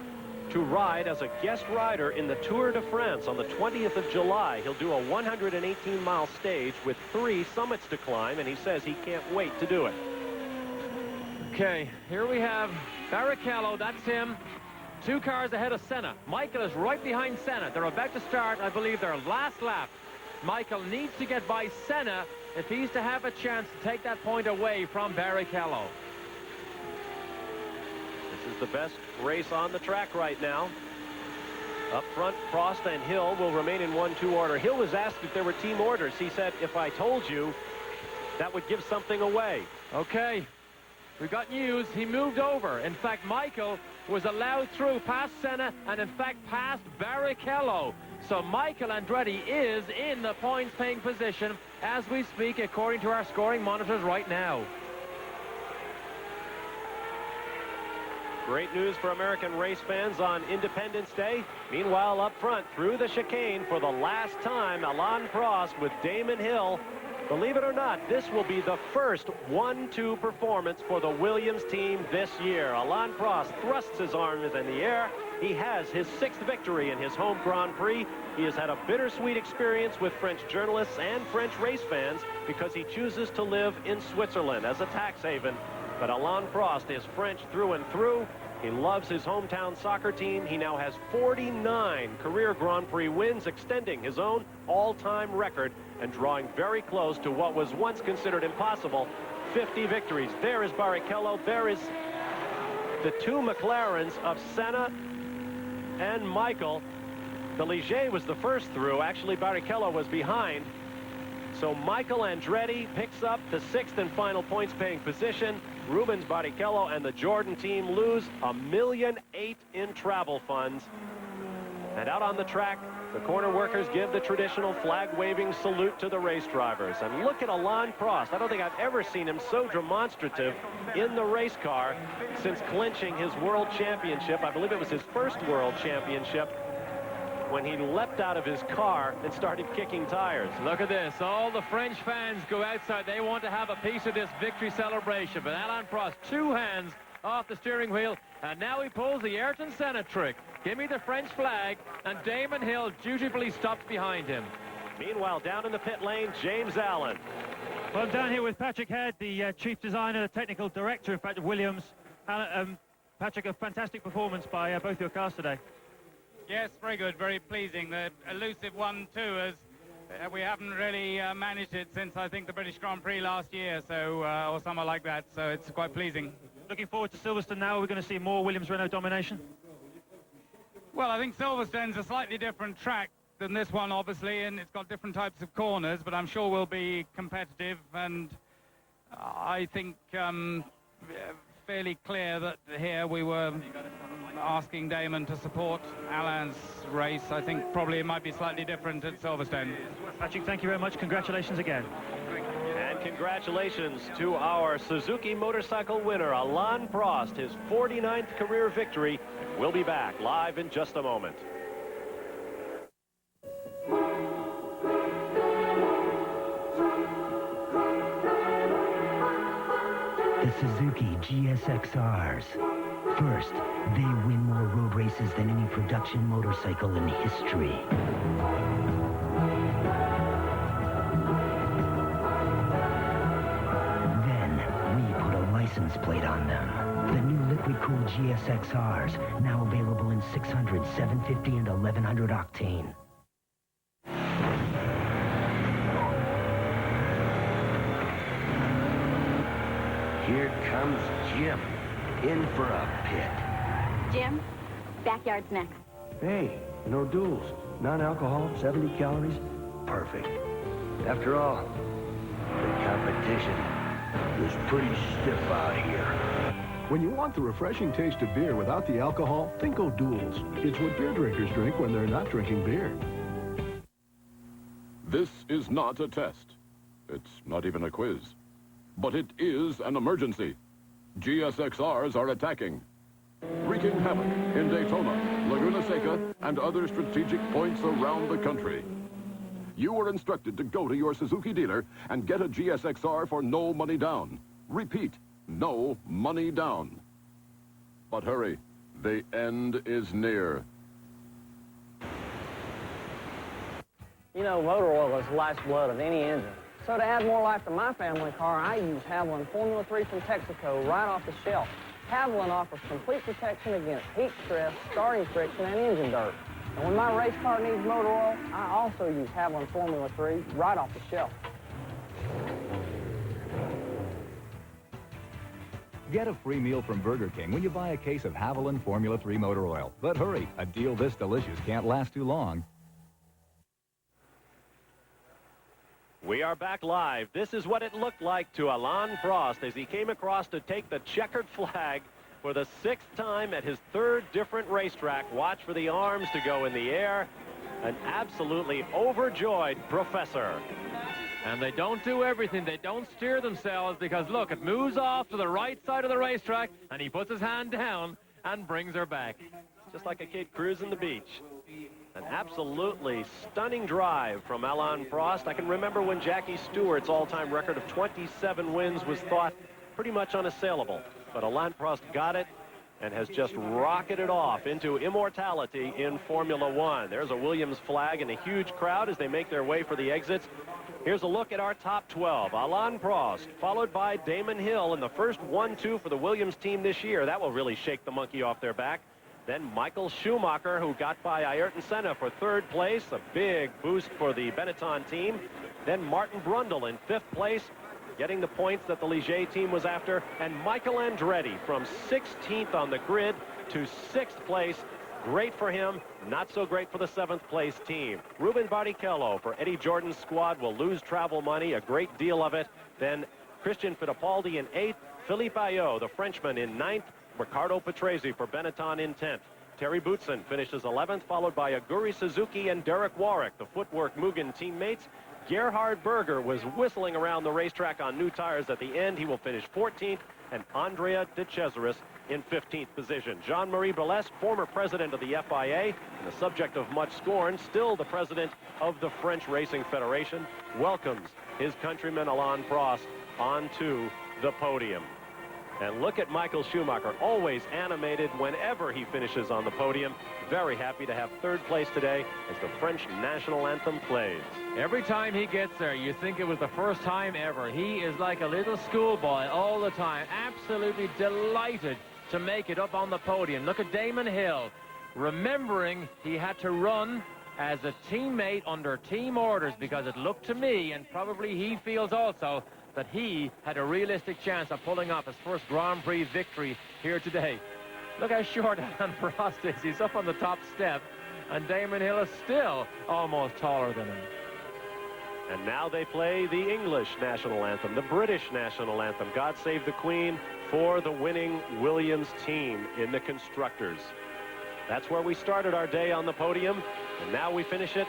Speaker 2: to ride as a guest rider in the Tour de France on the 20th of July. He'll do a 118-mile stage with 3 summits to climb, and he says he can't wait to do it.
Speaker 1: Okay, here we have Barrichello. That's him. 2 cars ahead of Senna. Michael is right behind Senna. They're about to start, I believe, their last lap. Michael needs to get by Senna if he's to have a chance to take that point away from Barrichello.
Speaker 2: This is the best race on the track right now. Up front, Prost and Hill will remain in 1-2 order. Hill was asked if there were team orders. He said, if I told you, that would give something away.
Speaker 1: Okay. we got news. He moved over. In fact, Michael was allowed through past Senna and, in fact, past Barrichello. So Michael Andretti is in the points-paying position as we speak, according to our scoring monitors right now.
Speaker 2: Great news for American race fans on Independence Day. Meanwhile, up front, through the chicane for the last time, Alain Prost with Damon Hill. Believe it or not, this will be the first 1-2 performance for the Williams team this year. Alain Prost thrusts his arms in the air. He has his 6th victory in his home Grand Prix. He has had a bittersweet experience with French journalists and French race fans because he chooses to live in Switzerland as a tax haven. But Alain Prost is French through and through. He loves his hometown soccer team. He now has 49 career Grand Prix wins, extending his own all-time record and drawing very close to what was once considered impossible, 50 victories. There is Barrichello. There is the 2 McLarens of Senna and Michael. The Ligier was the first through. Actually, Barrichello was behind. So Michael Andretti picks up the 6th and final points-paying position. Rubens Barrichello and the Jordan team lose $1.8 million in travel funds. And out on the track, the corner workers give the traditional flag-waving salute to the race drivers. And look at Alain Prost. I don't think I've ever seen him so demonstrative in the race car since clinching his world championship. I believe it was his first world championship, when he leapt out of his car and started kicking tires.
Speaker 1: Look at this. All the French fans go outside. They want to have a piece of this victory celebration. But Alain Prost, 2 hands off the steering wheel, and now he pulls the Ayrton Senna trick. Give me the French flag, and Damon Hill dutifully stops behind him.
Speaker 2: Meanwhile, down in the pit lane, James Allen.
Speaker 3: Well, I'm down here with Patrick Head, the chief designer, the technical director, in fact, of Williams. Patrick, a fantastic performance by both your cars today.
Speaker 7: Yes, very good, very pleasing. The elusive 1-2, as we haven't really managed it since, I think, the British Grand Prix last year, so or somewhere like that, so it's quite pleasing.
Speaker 3: Looking forward to Silverstone now. We're going to see more Williams-Renault domination.
Speaker 7: Well, I think Silverstone's a slightly different track than this one, obviously, and it's got different types of corners, but I'm sure we'll be competitive, and I think fairly clear that here we were asking Damon to support Alain's race. I think probably it might be slightly different at Silverstone.
Speaker 3: Patrick, thank you very much. Congratulations again.
Speaker 2: And congratulations to our Suzuki motorcycle winner, Alain Prost, his 49th career victory. We'll be back live in just a moment.
Speaker 8: The Suzuki GSXRs. First, they win more road races than any production motorcycle in history. Then, we put a license plate on them. The new liquid-cooled GSXRs, now available in 600, 750, and 1100 octane.
Speaker 9: Here comes Jim, in for a pit.
Speaker 24: Jim, backyard's next.
Speaker 18: Hey, no duels. Non-alcohol, 70 calories. Perfect.
Speaker 9: After all, the competition is pretty stiff out here.
Speaker 25: When you want the refreshing taste of beer without the alcohol, think O'Doul's. It's what beer drinkers drink when they're not drinking beer.
Speaker 21: This is not a test. It's not even a quiz. But it is an emergency. GSXRs are attacking, wreaking havoc in Daytona, Laguna Seca, and other strategic points around the country. You were instructed to go to your Suzuki dealer and get a GSXR for no money down. Repeat, no money down. But hurry, the end is near.
Speaker 26: You know, motor oil is the lifeblood of any engine. So to add more life to my family car, I use Haviland Formula 3 from Texaco right off the shelf. Haviland offers complete protection against heat stress, starting friction, and engine dirt. And when my race car needs motor oil, I also use Haviland Formula 3 right off the shelf.
Speaker 27: Get a free meal from Burger King when you buy a case of Haviland Formula 3 motor oil. But hurry, a deal this delicious can't last too long.
Speaker 2: We are back live. This is what it looked like to Alain Prost as he came across to take the checkered flag for the 6th time at his 3rd different racetrack. Watch for the arms to go in the air. An absolutely overjoyed professor.
Speaker 1: And they don't do everything. They don't steer themselves because, look, it moves off to the right side of the racetrack, and he puts his hand down and brings her back.
Speaker 2: Just like a kid cruising the beach. An absolutely stunning drive from Alain Prost. I can remember when Jackie Stewart's all-time record of 27 wins was thought pretty much unassailable. But Alain Prost got it and has just rocketed off into immortality in Formula One. There's a Williams flag and a huge crowd as they make their way for the exits. Here's a look at our top 12. Alain Prost, followed by Damon Hill in the first 1-2 for the Williams team this year. That will really shake the monkey off their back. Then Michael Schumacher, who got by Ayrton Senna for 3rd place, a big boost for the Benetton team. Then Martin Brundle in 5th place, getting the points that the Ligier team was after. And Michael Andretti from 16th on the grid to 6th place. Great for him, not so great for the 7th place team. Ruben Barrichello for Eddie Jordan's squad will lose travel money, a great deal of it. Then Christian Fittipaldi in 8th, Philippe Ayot, the Frenchman, in 9th, Riccardo Patrese for Benetton in 10th. Terry Boutsen finishes 11th, followed by Aguri Suzuki and Derek Warwick, the Footwork Mugen teammates. Gerhard Berger was whistling around the racetrack on new tires at the end. He will finish 14th, and Andrea De Cesaris in 15th position. Jean-Marie Balesque, former president of the FIA, and the subject of much scorn, still the president of the French Racing Federation, welcomes his countryman Alain Prost onto the podium. And look at Michael Schumacher, always animated whenever he finishes on the podium. Very happy to have 3rd place today as the French national anthem plays.
Speaker 1: Every time he gets there, you think it was the first time ever. He is like a little schoolboy all the time, absolutely delighted to make it up on the podium. Look at Damon Hill, remembering he had to run as a teammate under team orders because it looked to me, and probably he feels also, that he had a realistic chance of pulling off his first Grand Prix victory here today. Look how short Alain Prost is. He's up on the top step, and Damon Hill is still almost taller than him.
Speaker 2: And now they play the English national anthem, the British national anthem, God Save the Queen, for the winning Williams team in the Constructors. That's where we started our day on the podium, and now we finish it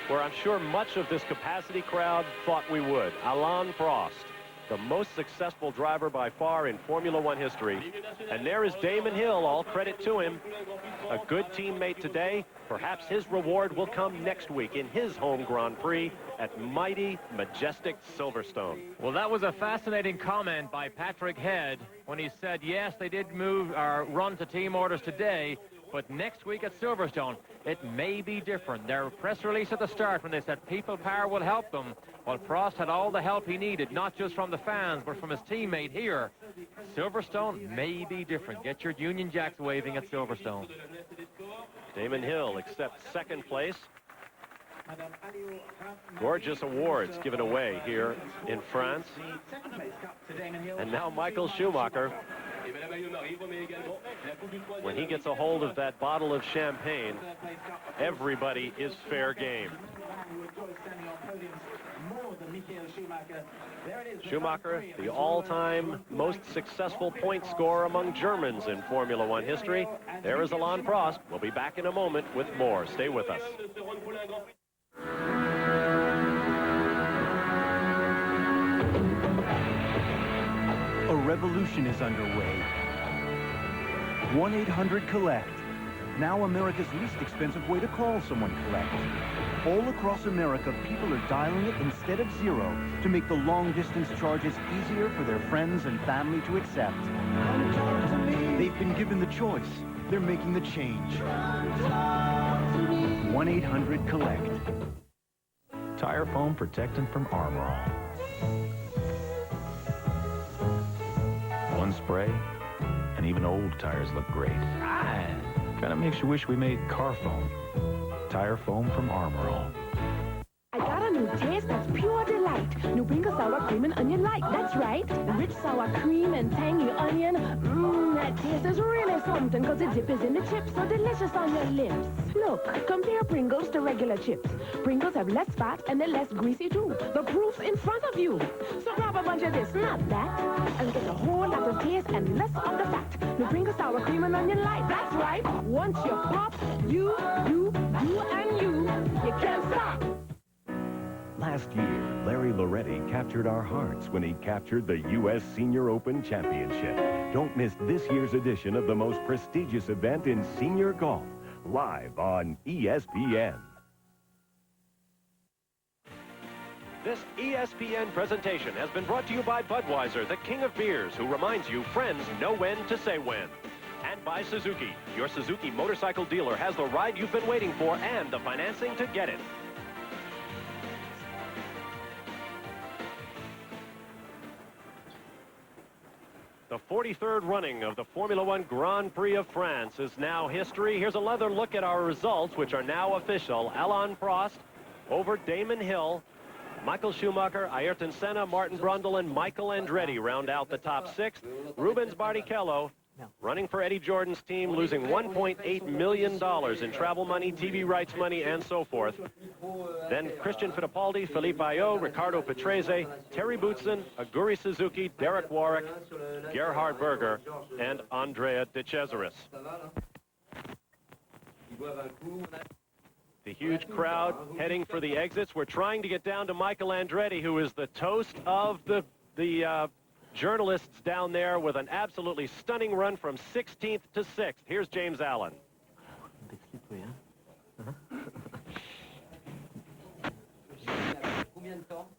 Speaker 2: where I'm sure much of this capacity crowd thought we would. Alain Prost, the most successful driver by far in Formula One history. And there is Damon Hill, all credit to him. A good teammate today. Perhaps his reward will come next week in his home Grand Prix at mighty, majestic Silverstone.
Speaker 1: Well, that was a fascinating comment by Patrick Head when he said, yes, they did move or run to team orders today, but next week at Silverstone, it may be different. Their press release at the start when they said people power will help them. Well, Prost had all the help he needed, not just from the fans, but from his teammate here. Silverstone may be different. Get your Union Jacks waving at Silverstone.
Speaker 2: Damon Hill accepts 2nd place. Gorgeous awards given away here in France. And now Michael Schumacher, when he gets a hold of that bottle of champagne, everybody is fair game. Schumacher, the all-time most successful point scorer among Germans in Formula One history. There is Alain Prost. We'll be back in a moment with more. Stay with us.
Speaker 6: A revolution is underway. 1-800-COLLECT. Now America's least expensive way to call someone collect. All across America, people are dialing it instead of 0 to make the long-distance charges easier for their friends and family to accept. They've been given the choice. They're making the change. 1-800-COLLECT.
Speaker 27: Tire foam protectant from Armor All. One spray, and even old tires look great. Kind of makes you wish we made car foam. Tire foam from Armor All.
Speaker 10: I got a new taste that's pure delight. New Pringles sour cream and onion light, that's right. Rich sour cream and tangy onion. Mmm, that taste is really something, cause the dip is in the chips, so delicious on your lips. Look, compare Pringles to regular chips. Pringles have less fat and they're less greasy too. The proof's in front of you. So grab a bunch of this, not that, and get a whole lot of taste and less of the fat. New Pringles sour cream and onion light, that's right. Once you pop, you, and you can't stop.
Speaker 11: Last year, Larry Loretti captured our hearts when he captured the U.S. Senior Open Championship. Don't miss this year's edition of the most prestigious event in senior golf, live on ESPN.
Speaker 2: This ESPN presentation has been brought to you by Budweiser, the king of beers, who reminds you friends know when to say when. And by Suzuki. Your Suzuki motorcycle dealer has the ride you've been waiting for and the financing to get it. The 43rd running of the Formula One Grand Prix of France is now history. Here's another look at our results, which are now official. Alain Prost over Damon Hill. Michael Schumacher, Ayrton Senna, Martin Brundle, and Michael Andretti round out the top 6. Rubens Barrichello running for Eddie Jordan's team, losing $1.8 million in travel money, TV rights money, and so forth. Then Christian Fittipaldi, Philippe Ayot, Ricardo Patrese, Terry Boutsen, Aguri Suzuki, Derek Warwick, Gerhard Berger, and Andrea De Cesaris. The huge crowd heading for the exits. We're trying to get down to Michael Andretti, who is the toast of the journalists down there with an absolutely stunning run from 16th to 6th. Here's James Allen.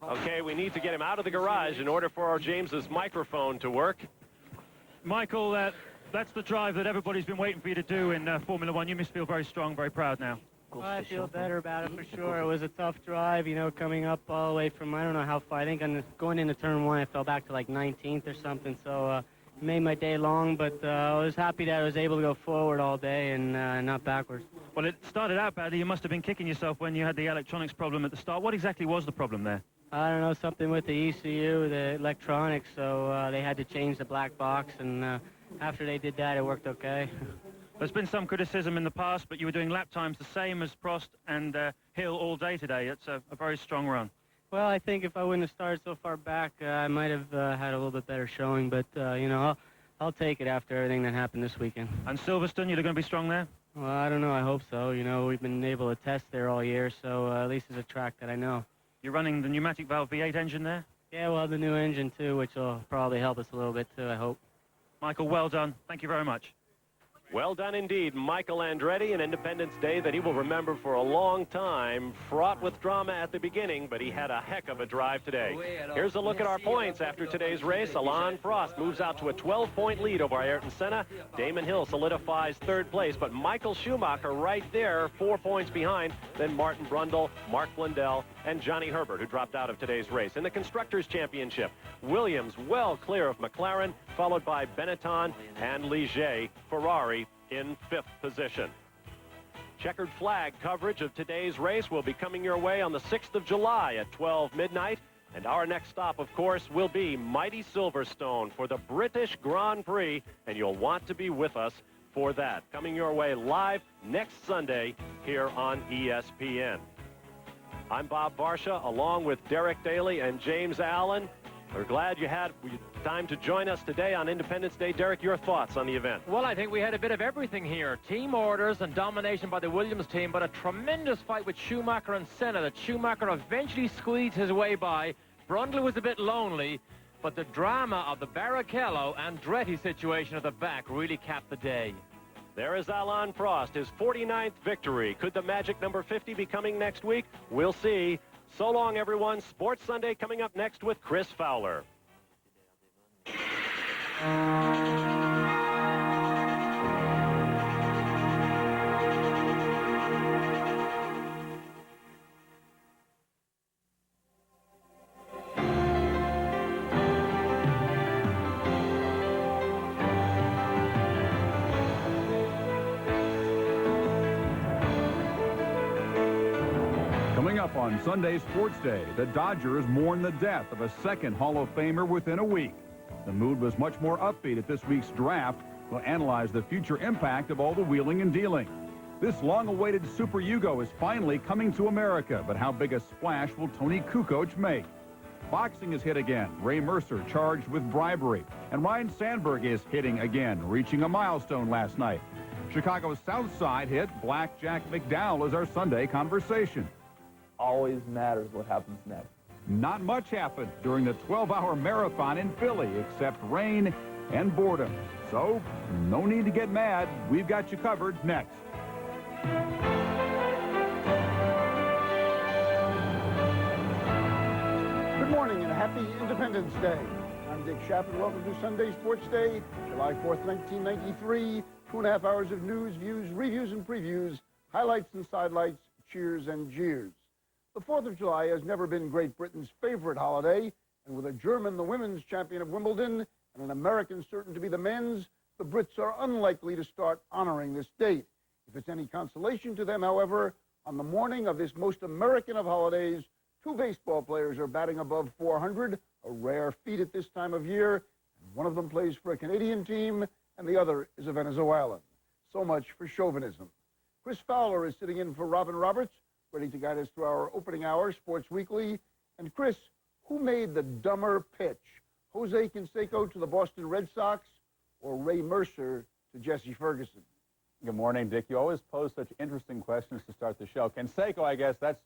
Speaker 2: Okay, we need to get him out of the garage in order for our James's microphone to work.
Speaker 3: Michael, that's the drive that everybody's been waiting for you to do in Formula One. You must feel very strong, very proud now.
Speaker 12: Well, I feel better about it for sure. It was a tough drive, you know, coming up all the way from, I don't know how far. I think going into turn 1, I fell back to like 19th or something. So it made my day long, but I was happy that I was able to go forward all day and not backwards.
Speaker 3: Well, it started out badly. You must have been kicking yourself when you had the electronics problem at the start. What exactly was the problem there?
Speaker 12: I don't know, something with the ECU, the electronics. So they had to change the black box, and after they did that, it worked okay.
Speaker 3: There's been some criticism in the past, but you were doing lap times the same as Prost and Hill all day today. It's a very strong run.
Speaker 12: Well, I think if I wouldn't have started so far back, I might have had a little bit better showing. But, you know, I'll take it after everything that happened this weekend.
Speaker 3: And Silverstone, you're going to be strong there?
Speaker 12: Well, I don't know. I hope so. You know, we've been able to test there all year, so at least it's a track that I know.
Speaker 3: You're running the pneumatic valve V8 engine there?
Speaker 12: Yeah, we'll have the new engine, too, which will probably help us a little bit, too, I hope.
Speaker 3: Michael, well done. Thank you very much.
Speaker 2: Well done indeed, Michael Andretti, an Independence Day that he will remember for a long time, fraught with drama at the beginning, but he had a heck of a drive today. Here's a look at our points after today's race. Alain Prost moves out to a 12-point lead over Ayrton Senna. Damon Hill solidifies 3rd place, but Michael Schumacher right there, 4 points behind, then Martin Brundle, Mark Blundell, and Johnny Herbert, who dropped out of today's race. In the Constructors' Championship, Williams well clear of McLaren, followed by Benetton and Ligier. Ferrari in 5th position. Checkered flag coverage of today's race will be coming your way on the 6th of July at 12 midnight. And our next stop, of course, will be mighty Silverstone for the British Grand Prix, and you'll want to be with us for that. Coming your way live next Sunday here on ESPN. I'm Bob Varsha, along with Derek Daly and James Allen. We're glad you had time to join us today on Independence Day. Derek, your thoughts on the event?
Speaker 1: Well, I think we had a bit of everything here. Team orders and domination by the Williams team, but a tremendous fight with Schumacher and Senna that Schumacher eventually squeezed his way by. Brundle was a bit lonely, but the drama of the Barrichello and Andretti situation at the back really capped the day.
Speaker 2: There is Alain Prost, his 49th victory. Could the magic number 50 be coming next week? We'll see. So long, everyone. Sports Sunday coming up next with Chris Fowler.
Speaker 4: Coming up on Sunday Sports Day, the Dodgers mourn the death of a second Hall of Famer within a week. The mood was much more upbeat at this week's draft. We'll analyze the future impact of all the wheeling and dealing. This long-awaited Super Yugo is finally coming to America, but how big a splash will Tony Kukoc make? Boxing is hit again. Ray Mercer charged with bribery. And Ryan Sandberg is hitting again, reaching a milestone last night. Chicago's South Side hit Blackjack McDowell is our Sunday conversation.
Speaker 13: Always matters what happens next.
Speaker 4: Not much happened during the 12-hour marathon in Philly, except rain and boredom. So, no need to get mad. We've got you covered next.
Speaker 14: Good morning and happy Independence Day. I'm Dick Schaff and welcome to Sunday Sports Day, July 4th, 1993. 2.5 hours of news, views, reviews, and previews, highlights and sidelights, cheers and jeers. The 4th of July has never been Great Britain's favorite holiday, and with a German the women's champion of Wimbledon and an American certain to be the men's, the Brits are unlikely to start honoring this date. If it's any consolation to them, however, on the morning of this most American of holidays, 2 baseball players are batting above 400, a rare feat at this time of year. One of them plays for a Canadian team, and the other is a Venezuelan. So much for chauvinism. Chris Fowler is sitting in for Robin Roberts, ready to guide us through our opening hour, Sports Weekly. And Chris, who made the dumber pitch? Jose Canseco to the Boston Red Sox or Ray Mercer to Jesse Ferguson?
Speaker 15: Good morning, Dick. You always pose such interesting questions to start the show. Canseco, I guess, that's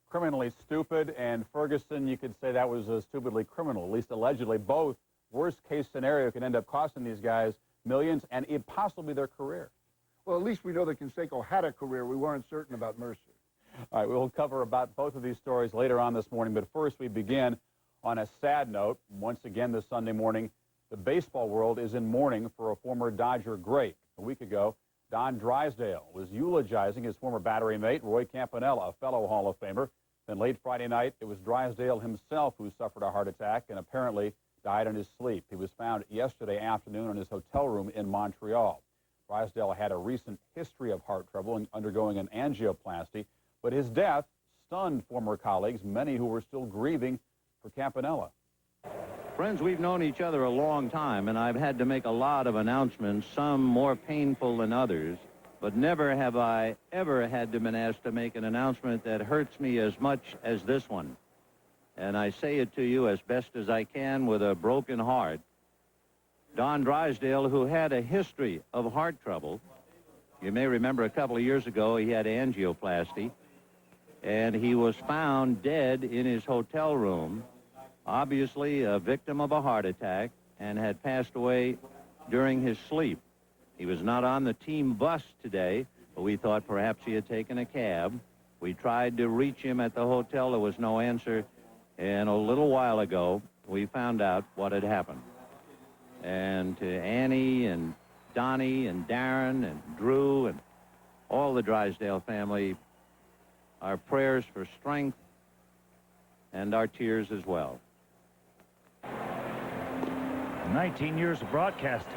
Speaker 15: criminally stupid, and Ferguson, you could say that was stupidly criminal, at least allegedly. Both, worst-case scenario, could end up costing these guys millions and possibly their career.
Speaker 14: Well, at least we know that Canseco had a career. We weren't certain about Mercer.
Speaker 15: All right, we'll cover about both of these stories later on this morning, but first we begin on a sad note. Once again this Sunday morning, the baseball world is in mourning for a former Dodger great. A week ago, Don Drysdale was eulogizing his former battery mate, Roy Campanella, a fellow Hall of Famer. Then late Friday night, it was Drysdale himself who suffered a heart attack and apparently died in his sleep. He was found yesterday afternoon in his hotel room in Montreal. Drysdale had a recent history of heart trouble and undergoing an angioplasty, but his death stunned former colleagues, many who were still grieving for Campanella.
Speaker 16: Friends, we've known each other a long time, and I've had to make a lot of announcements, some more painful than others, but never have I ever had been asked to make an announcement that hurts me as much as this one. And I say it to you as best as I can with a broken heart. Don Drysdale, who had a history of heart trouble, you may remember a couple of years ago he had angioplasty, and he was found dead in his hotel room, obviously a victim of a heart attack, and had passed away during his sleep. He was not on the team bus today, but we thought perhaps he had taken a cab. We tried to reach him at the hotel. There was no answer. And a little while ago, we found out what had happened. And to Annie and Donnie and Darren and Drew and all the Drysdale family, our prayers for strength and our tears as well.
Speaker 19: 19 years of broadcasting.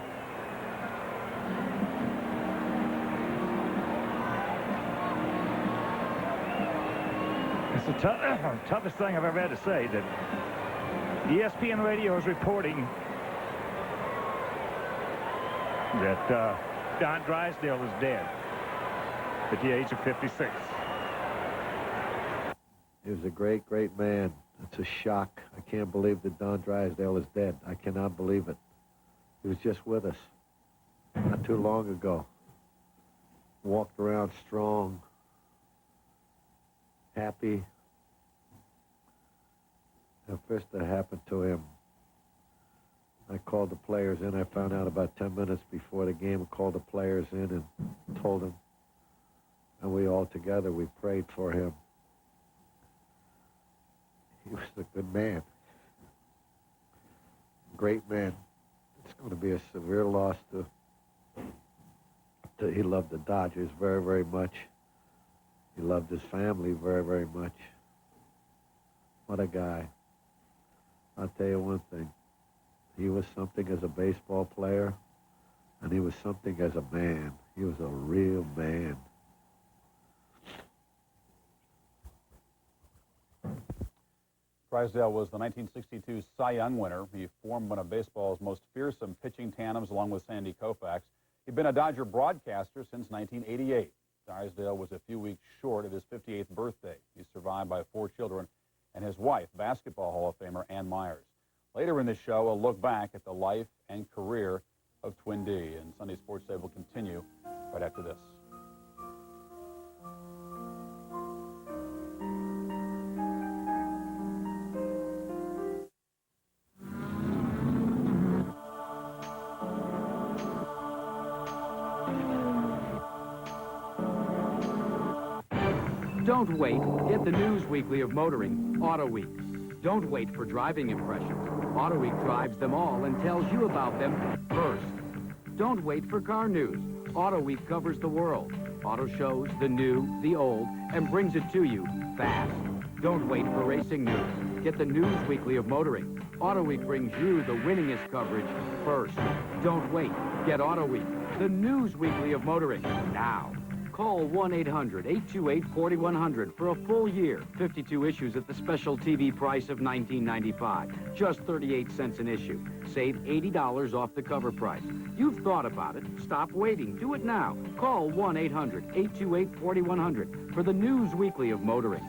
Speaker 19: It's the toughest thing I've ever had to say, that ESPN radio is reporting that Don Drysdale is dead at the age of 56.
Speaker 22: He was a great, great man. It's a shock. I can't believe that Don Drysdale is dead. I cannot believe it. He was just with us not too long ago. Walked around strong, happy. The first that happened to him, I called the players in. I found out about 10 minutes before the game. I called the players in and told them. And we all together, we prayed for him. He was a good man. Great man. It's going to be a severe loss to he loved the Dodgers very, very much. He loved his family very, very much. What a guy. I'll tell you one thing. He was something as a baseball player, and he was something as a man. He was a real man.
Speaker 15: Drysdale was the 1962 Cy Young winner. He formed one of baseball's most fearsome pitching tandems along with Sandy Koufax. He'd been a Dodger broadcaster since 1988. Drysdale was a few weeks short of his 58th birthday. He's survived by 4 children and his wife, Basketball Hall of Famer Ann Myers. Later in this show, a look back at the life and career of Twin D. And Sunday Sports Day will continue right after this.
Speaker 5: Don't wait. Get the news weekly of motoring, Auto Week. Don't wait for driving impressions. Auto Week drives them all and tells you about them first. Don't wait for car news. Auto Week covers the world. Auto shows, the new, the old, and brings it to you fast. Don't wait for racing news. Get the news weekly of motoring. Auto Week brings you the winningest coverage first. Don't wait. Get Auto Week, the news weekly of motoring, now. Call 1-800-828-4100 for a full year. 52 issues at the special TV price of $19.95. Just 38 cents an issue. Save $80 off the cover price. You've thought about it. Stop waiting. Do it now. Call 1-800-828-4100 for the news weekly of motoring.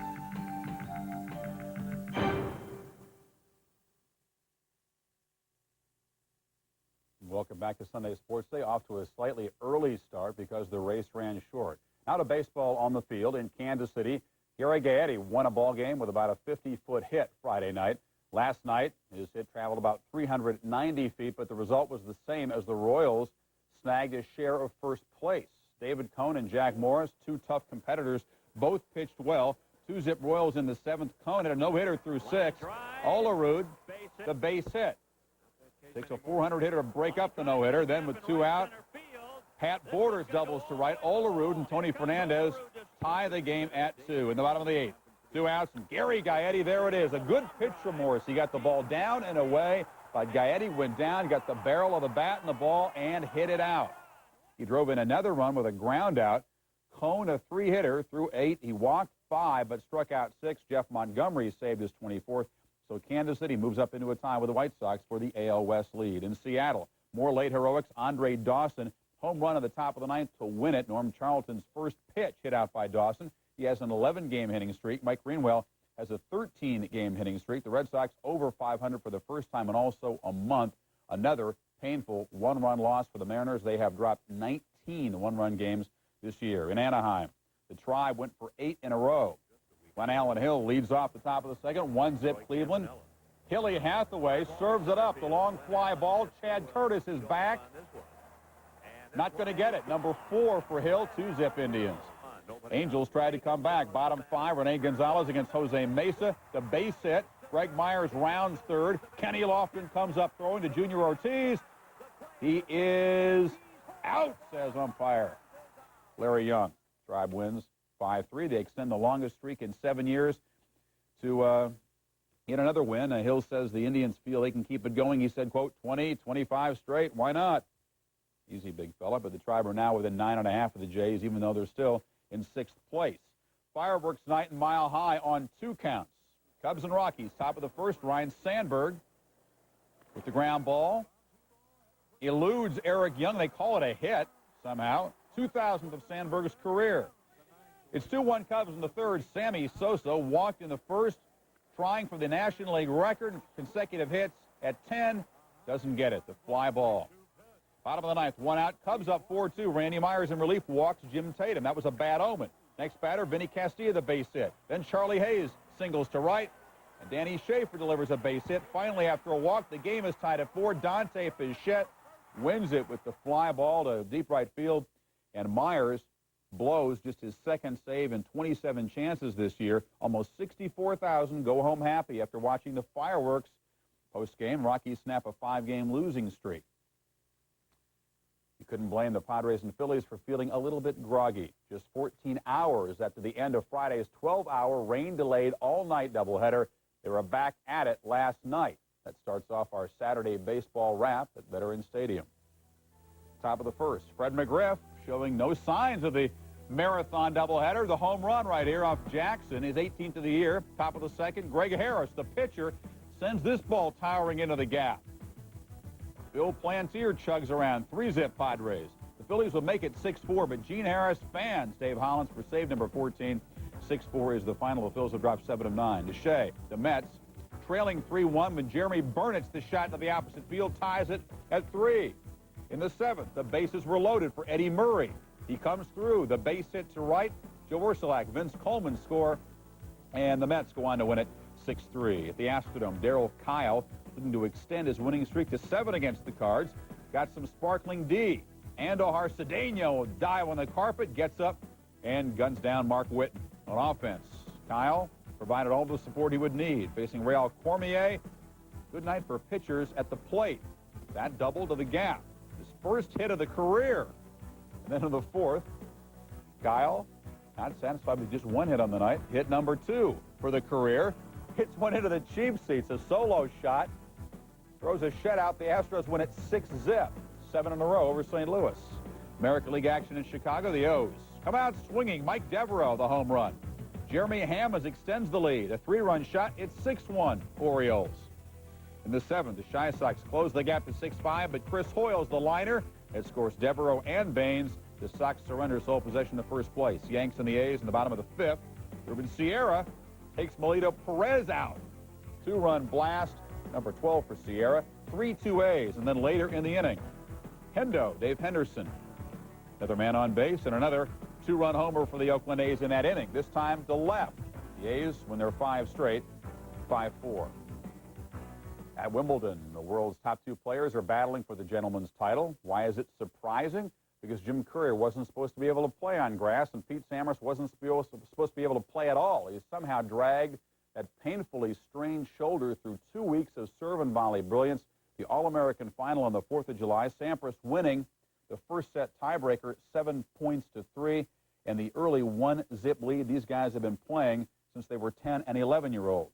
Speaker 15: Welcome back to Sunday Sports Day. Off to a slightly early start because the race ran short. Now to baseball on the field in Kansas City. Gary Gaetti won a ball game with about a 50-foot hit Friday night. Last night, his hit traveled about 390 feet, but the result was the same as the Royals snagged a share of first place. David Cone and Jack Morris, 2 tough competitors, both pitched well. 2-zip Royals in the 7th. Cone had a no-hitter through 6. Olerud, the base hit. Takes a 400 hitter to break up the no-hitter. Then with 2 out, Pat Borders doubles to right. Olerud and Tony Fernandez tie the game at 2 in the bottom of the 8th. 2 outs, and Gary Gaetti, there it is. A good pitch from Morris. He got the ball down and away, but Gaetti went down, got the barrel of the bat in the ball, and hit it out. He drove in another run with a ground out. Cone, a 3-hitter, through 8. He walked 5, but struck out 6. Jeff Montgomery saved his 24th. So Kansas City moves up into a tie with the White Sox for the AL West lead. In Seattle, more late heroics. Andre Dawson, home run at the top of the 9th to win it. Norm Charlton's first pitch hit out by Dawson. He has an 11-game hitting streak. Mike Greenwell has a 13-game hitting streak. The Red Sox over 500 for the first time in also a month. Another painful 1-run loss for the Mariners. They have dropped 19 1-run games this year. In Anaheim, the Tribe went for 8 in a row. Glenn Allen Hill leads off the top of the second. 1-zip Cleveland. Hilly Hathaway serves it up. The long fly ball. Chad Curtis is back. Not going to get it. Number 4 for Hill. 2-zip Indians. Angels tried to come back. Bottom 5. Rene Gonzalez against Jose Mesa. The base hit. Greg Myers rounds third. Kenny Lofton comes up throwing to Junior Ortiz. He is out, says umpire Larry Young. Tribe wins 5-3. They extend the longest streak in 7 years to get another win. Hill says the Indians feel they can keep it going. He said, quote, 20, 25 straight. Why not? Easy, big fella. But the Tribe are now within 9.5 of the Jays, even though they're still in 6th place. Fireworks night in Mile High on 2 counts. Cubs and Rockies, top of the first. Ryan Sandberg with the ground ball. Eludes Eric Young. They call it a hit somehow. 2,000th of Sandberg's career. It's 2-1 Cubs in the third. Sammy Sosa walked in the first, trying for the National League record. Consecutive hits at 10. Doesn't get it. The fly ball. Bottom of the 9th. 1 out. Cubs up 4-2. Randy Myers in relief walks Jim Tatum. That was a bad omen. Next batter, Vinny Castilla, the base hit. Then Charlie Hayes singles to right. And Danny Schaefer delivers a base hit. Finally, after a walk, the game is tied at 4. Dante Bichette wins it with the fly ball to deep right field. And Myers blows just his 2nd save in 27 chances this year. Almost 64,000 go home happy after watching the fireworks. Post-game, Rockies snap a 5-game losing streak. You couldn't blame the Padres and Phillies for feeling a little bit groggy. Just 14 hours after the end of Friday's 12-hour rain-delayed all-night doubleheader, they were back at it last night. That starts off our Saturday baseball wrap at Veterans Stadium. Top of the first, Fred McGriff showing no signs of the marathon doubleheader. The home run right here off Jackson, his 18th of the year. Top of the second, Greg Harris, the pitcher, sends this ball towering into the gap. Bill Plantier chugs around. 3-zip Padres. The Phillies will make it 6-4, but Gene Harris fans Dave Hollins for save number 14. 6-4 is the final. The Phillies will drop 7 of 9. DeShay, the Mets, trailing 3-1 when Jeremy Burnett's the shot to the opposite field, ties it at 3. In the 7th, the bases were loaded for Eddie Murray. He comes through. The base hit to right. Joe Ursulak, Vince Coleman score, and the Mets go on to win it 6-3. At the Astrodome, Darryl Kyle looking to extend his winning streak to 7 against the Cards. Got some sparkling D. Andujar Cedeno dive on the carpet, gets up, and guns down Mark Whitten. On offense, Kyle provided all the support he would need. Facing Real Cormier, good night for pitchers at the plate. That double to the gap. His first hit of the career. And then in the 4th, Kyle, not satisfied with just 1 hit on the night, hit number 2 for the career. Hits one into the cheap seats, a solo shot. Throws a shutout. The Astros win it 6-zip. 7 in a row over St. Louis. American League action in Chicago, the O's come out swinging. Mike Devereaux, the home run. Jeremy Hammonds extends the lead. A 3-run shot. It's 6-1 Orioles. In the 7th, the Chi Sox close the gap to 6-5, but Chris Hoyle's the liner. It scores Devereaux and Baines. The Sox surrender sole possession to first place. Yanks and the A's in the bottom of the 5th. Ruben Sierra takes Melito Perez out. 2-run blast, number 12 for Sierra. 3-2 A's, and then later in the inning, Hendo, Dave Henderson, another man on base, and another 2-run homer for the Oakland A's in that inning, this time to left. The A's, when they're 5 straight, 5-4. At Wimbledon, the world's top 2 players are battling for the gentleman's title. Why is it surprising? Because Jim Courier wasn't supposed to be able to play on grass, and Pete Sampras wasn't supposed to be able to play at all. He somehow dragged that painfully strained shoulder through 2 weeks of serve and volley brilliance. The All-American final on the 4th of July, Sampras winning the first set tiebreaker 7-3, and the early 1-zip lead these guys have been playing since they were 10 and 11-year-olds.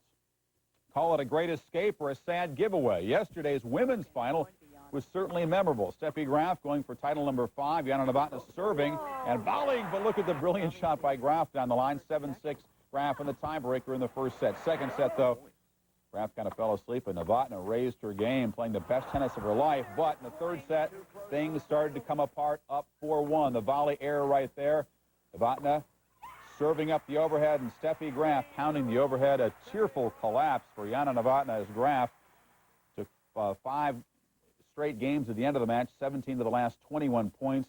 Speaker 15: Call it a great escape or a sad giveaway. Yesterday's women's final was certainly memorable. Steffi Graf going for title number 5. Yana Novotná serving and volleying, but look at the brilliant shot by Graf down the line. 7-6 Graf in the tiebreaker in the first set. Second set, though, Graf kind of fell asleep, and Novotná raised her game, playing the best tennis of her life. But in the third set, things started to come apart, up 4-1. The volley error right there. Novotná serving up the overhead, and Steffi Graf pounding the overhead. A tearful collapse for Yana Novotná as Graf took 5 straight games at the end of the match, 17 to the last 21 points.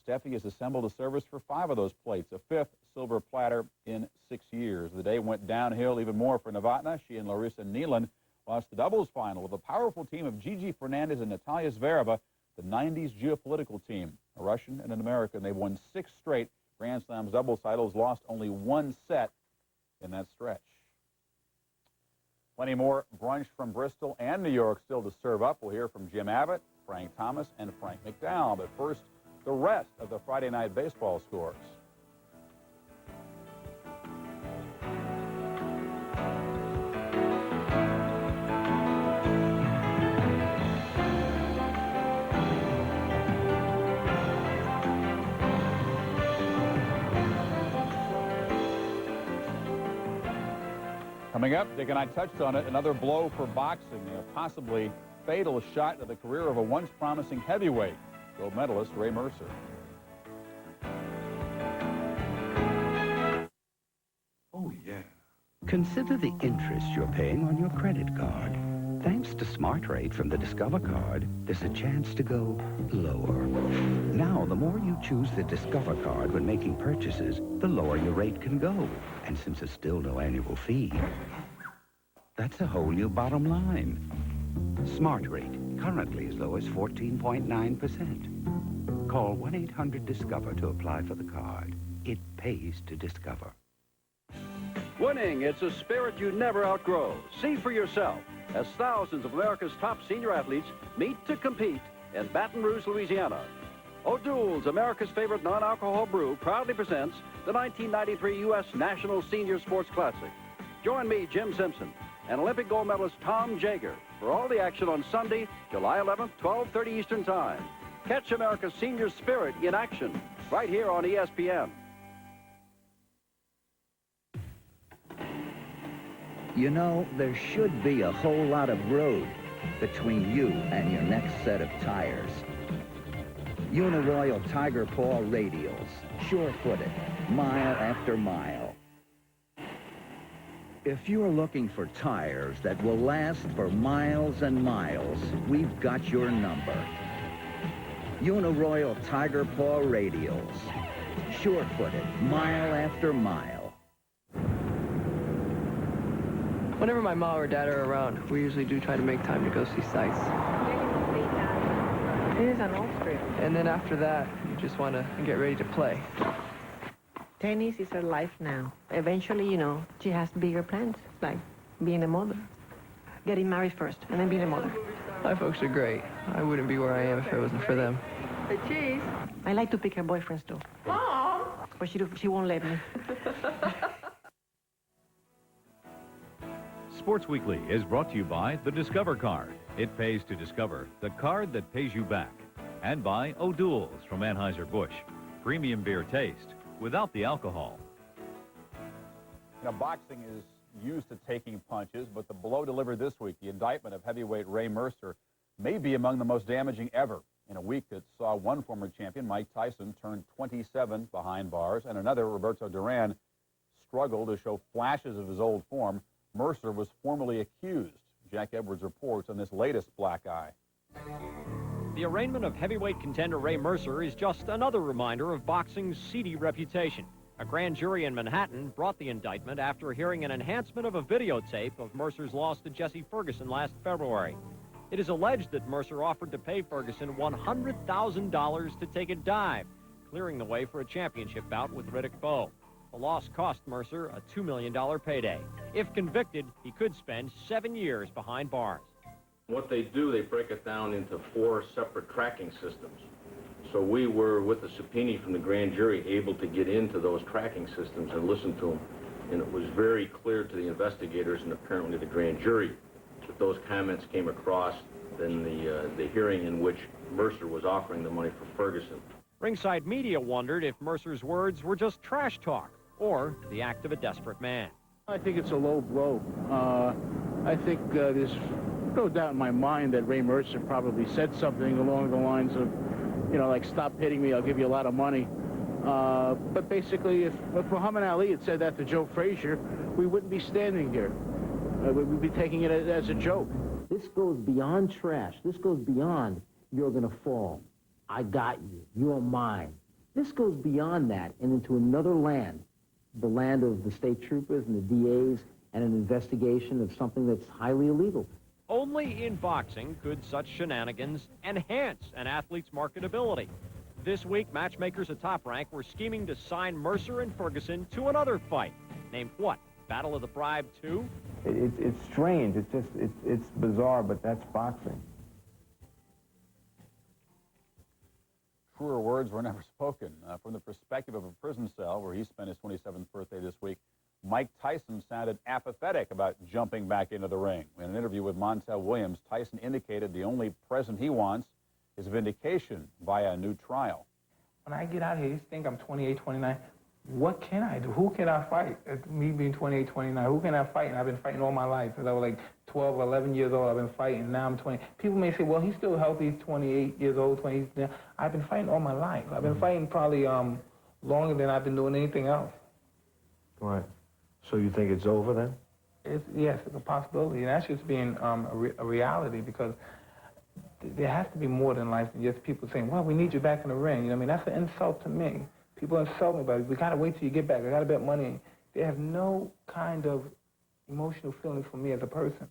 Speaker 15: Steffi has assembled a service for 5 of those plates, a 5th silver platter in 6 years. The day went downhill even more for Novotná. She and Larissa Neelan lost the doubles final with a powerful team of Gigi Fernandez and Natalia Zvereva, the 90s geopolitical team, a Russian and an American. They've won 6 straight Grand Slams doubles titles, lost only 1 set in that stretch. Plenty more brunch from Bristol and New York still to serve up. We'll hear from Jim Abbott, Frank Thomas, and Frank McDowell. But first, the rest of the Friday night baseball scores. Coming up, Dick and I touched on it, another blow for boxing, a possibly fatal shot to the career of a once promising heavyweight, gold medalist Ray Mercer.
Speaker 7: Oh, yeah. Consider the interest you're paying on your credit card. Thanks to Smart Rate from the Discover card, there's a chance to go lower. Now, the more you choose the Discover card when making purchases, the lower your rate can go. And since there's still no annual fee, that's a whole new bottom line. Smart Rate, currently as low as 14.9%. Call 1-800-DISCOVER to apply for the card. It pays to Discover.
Speaker 8: Winning, it's a spirit you never outgrow. See for yourself as thousands of America's top senior athletes meet to compete in Baton Rouge, Louisiana. O'Doul's, America's favorite non-alcohol brew, proudly presents the 1993 U.S. National Senior Sports Classic. Join me, Jim Simpson, and Olympic gold medalist Tom Jager for all the action on Sunday, July 11th, 12:30 Eastern Time. Catch America's senior spirit in action right here on ESPN.
Speaker 7: You know, there should be a whole lot of road between you and your next set of tires. Uniroyal Tiger Paw radials, sure-footed, mile after mile. If you're looking for tires that will last for miles and miles, we've got your number. Uniroyal Tiger Paw radials, sure-footed, mile after mile.
Speaker 9: Whenever my mom or dad are around, we usually do try to make time to go see sights.
Speaker 17: It is on Old Street.
Speaker 9: And then after that, you just want to get ready to play.
Speaker 17: Tennis is her life now. Eventually, you know, she has bigger plans, like being a mother. Getting married first, and then being a mother.
Speaker 9: My folks are great. I wouldn't be where I am if it wasn't for them.
Speaker 17: The cheese. I like to pick her boyfriends, too. Mom! But she won't let me.
Speaker 4: Sports Weekly is brought to you by the Discover Card. It pays to discover, the card that pays you back. And by O'Doul's from Anheuser-Busch. Premium beer taste without the alcohol.
Speaker 15: Now, boxing is used to taking punches, but the blow delivered this week, the indictment of heavyweight Ray Mercer, may be among the most damaging ever. In a week that saw one former champion, Mike Tyson, turn 27 behind bars, and another, Roberto Duran, struggle to show flashes of his old form. Mercer was formally accused. Jack Edwards reports on this latest black eye.
Speaker 18: The arraignment of heavyweight contender Ray Mercer is just another reminder of boxing's seedy reputation. A grand jury in Manhattan brought the indictment after hearing an enhancement of a videotape of Mercer's loss to Jesse Ferguson last February. It is alleged that Mercer offered to pay Ferguson $100,000 to take a dive, clearing the way for a championship bout with Riddick Bowe. The loss cost Mercer a $2 million payday. If convicted, he could spend 7 years behind bars.
Speaker 20: What they do, they break it down into 4 separate tracking systems. So we were, with the subpoena from the grand jury, able to get into those tracking systems and listen to them. And it was very clear to the investigators and apparently the grand jury that those comments came across in the hearing in which Mercer was offering the money for Ferguson.
Speaker 18: Ringside media wondered if Mercer's words were just trash talk or the act of a desperate man.
Speaker 23: I think it's a low blow. I think there's no doubt in my mind that Ray Mercer probably said something along the lines of, you know, like, stop hitting me, I'll give you a lot of money. But basically, if Muhammad Ali had said that to Joe Frazier, we wouldn't be standing here. We'd be taking it as a joke.
Speaker 24: This goes beyond trash. This goes beyond, you're going to fall. I got you. You're mine. This goes beyond that and into another land, the land of the state troopers and the DAs and an investigation of something that's highly illegal.
Speaker 18: Only in boxing could such shenanigans enhance an athlete's marketability. This week, matchmakers at Top Rank were scheming to sign Mercer and Ferguson to another fight. Named what? Battle of the Bribe 2?
Speaker 13: It's strange. It's bizarre, but that's boxing.
Speaker 15: Truer words were never spoken. From the perspective of a prison cell where he spent his 27th birthday this week, Mike Tyson sounded apathetic about jumping back into the ring. In an interview with Montel Williams, Tyson indicated the only present he wants is vindication via a new trial.
Speaker 13: When I get out here, you think I'm 28, 29. What can I do? Who can I fight? Me being 28, 29, who can I fight? And I've been fighting all my life. Since I was like 12, 11 years old, I've been fighting. Now I'm 20. People may say, well, he's still healthy. He's 28 years old, 20. I've been fighting all my life. I've been fighting probably longer than I've been doing anything else.
Speaker 25: Right. So you think it's over then?
Speaker 13: Yes, it's a possibility. And that's just being a reality, because there has to be more than life than just people saying, well, we need you back in the ring. You know what I mean? That's an insult to me. People insult me about it. We got to wait till you get back. I got to bet money. They have no kind of emotional feeling for me as a person.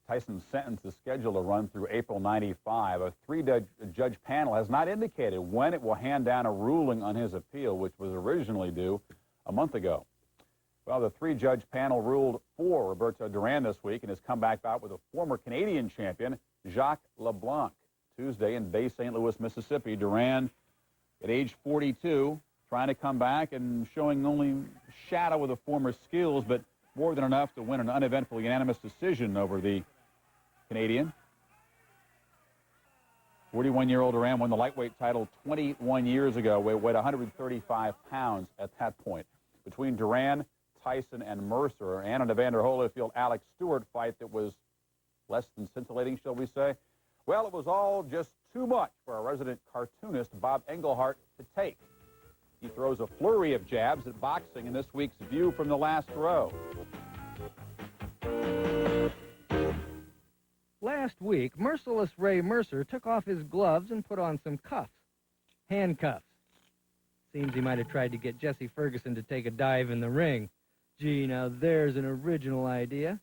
Speaker 15: Tyson's sentence is scheduled to run through April 95. A 3-judge panel has not indicated when it will hand down a ruling on his appeal, which was originally due a month ago. Well, the 3-judge panel ruled for Roberto Duran this week and has come back out with a former Canadian champion, Jacques LeBlanc. Tuesday in Bay St. Louis, Mississippi, Duran, at age 42, trying to come back and showing only a shadow of the former skills, but more than enough to win an uneventful unanimous decision over the Canadian. 41-year-old Duran won the lightweight title 21 years ago, weighed 135 pounds at that point. Between Duran, Tyson and Mercer, and an Evander Holyfield Alex Stewart fight that was less than scintillating, shall we say? Well, it was all just too much for our resident cartoonist Bob Englehart to take. He throws a flurry of jabs at boxing in this week's View from the Last Row.
Speaker 6: Last week, merciless Ray Mercer took off his gloves and put on some cuffs. Handcuffs. Seems he might have tried to get Jesse Ferguson to take a dive in the ring. Gee, now there's an original idea.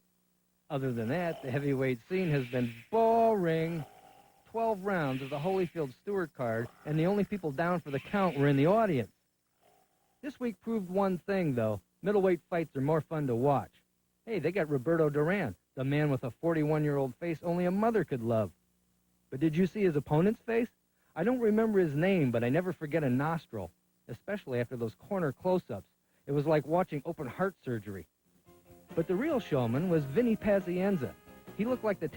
Speaker 6: Other than that, the heavyweight scene has been boring. 12 rounds of the Holyfield-Stewart card, and the only people down for the count were in the audience. This week proved one thing, though. Middleweight fights are more fun to watch. Hey, they got Roberto Duran, the man with a 41-year-old face only a mother could love. But did you see his opponent's face? I don't remember his name, but I never forget a nostril, especially after those corner close-ups. It was like watching open heart surgery. But the real showman was Vinny Pazienza. He looked like the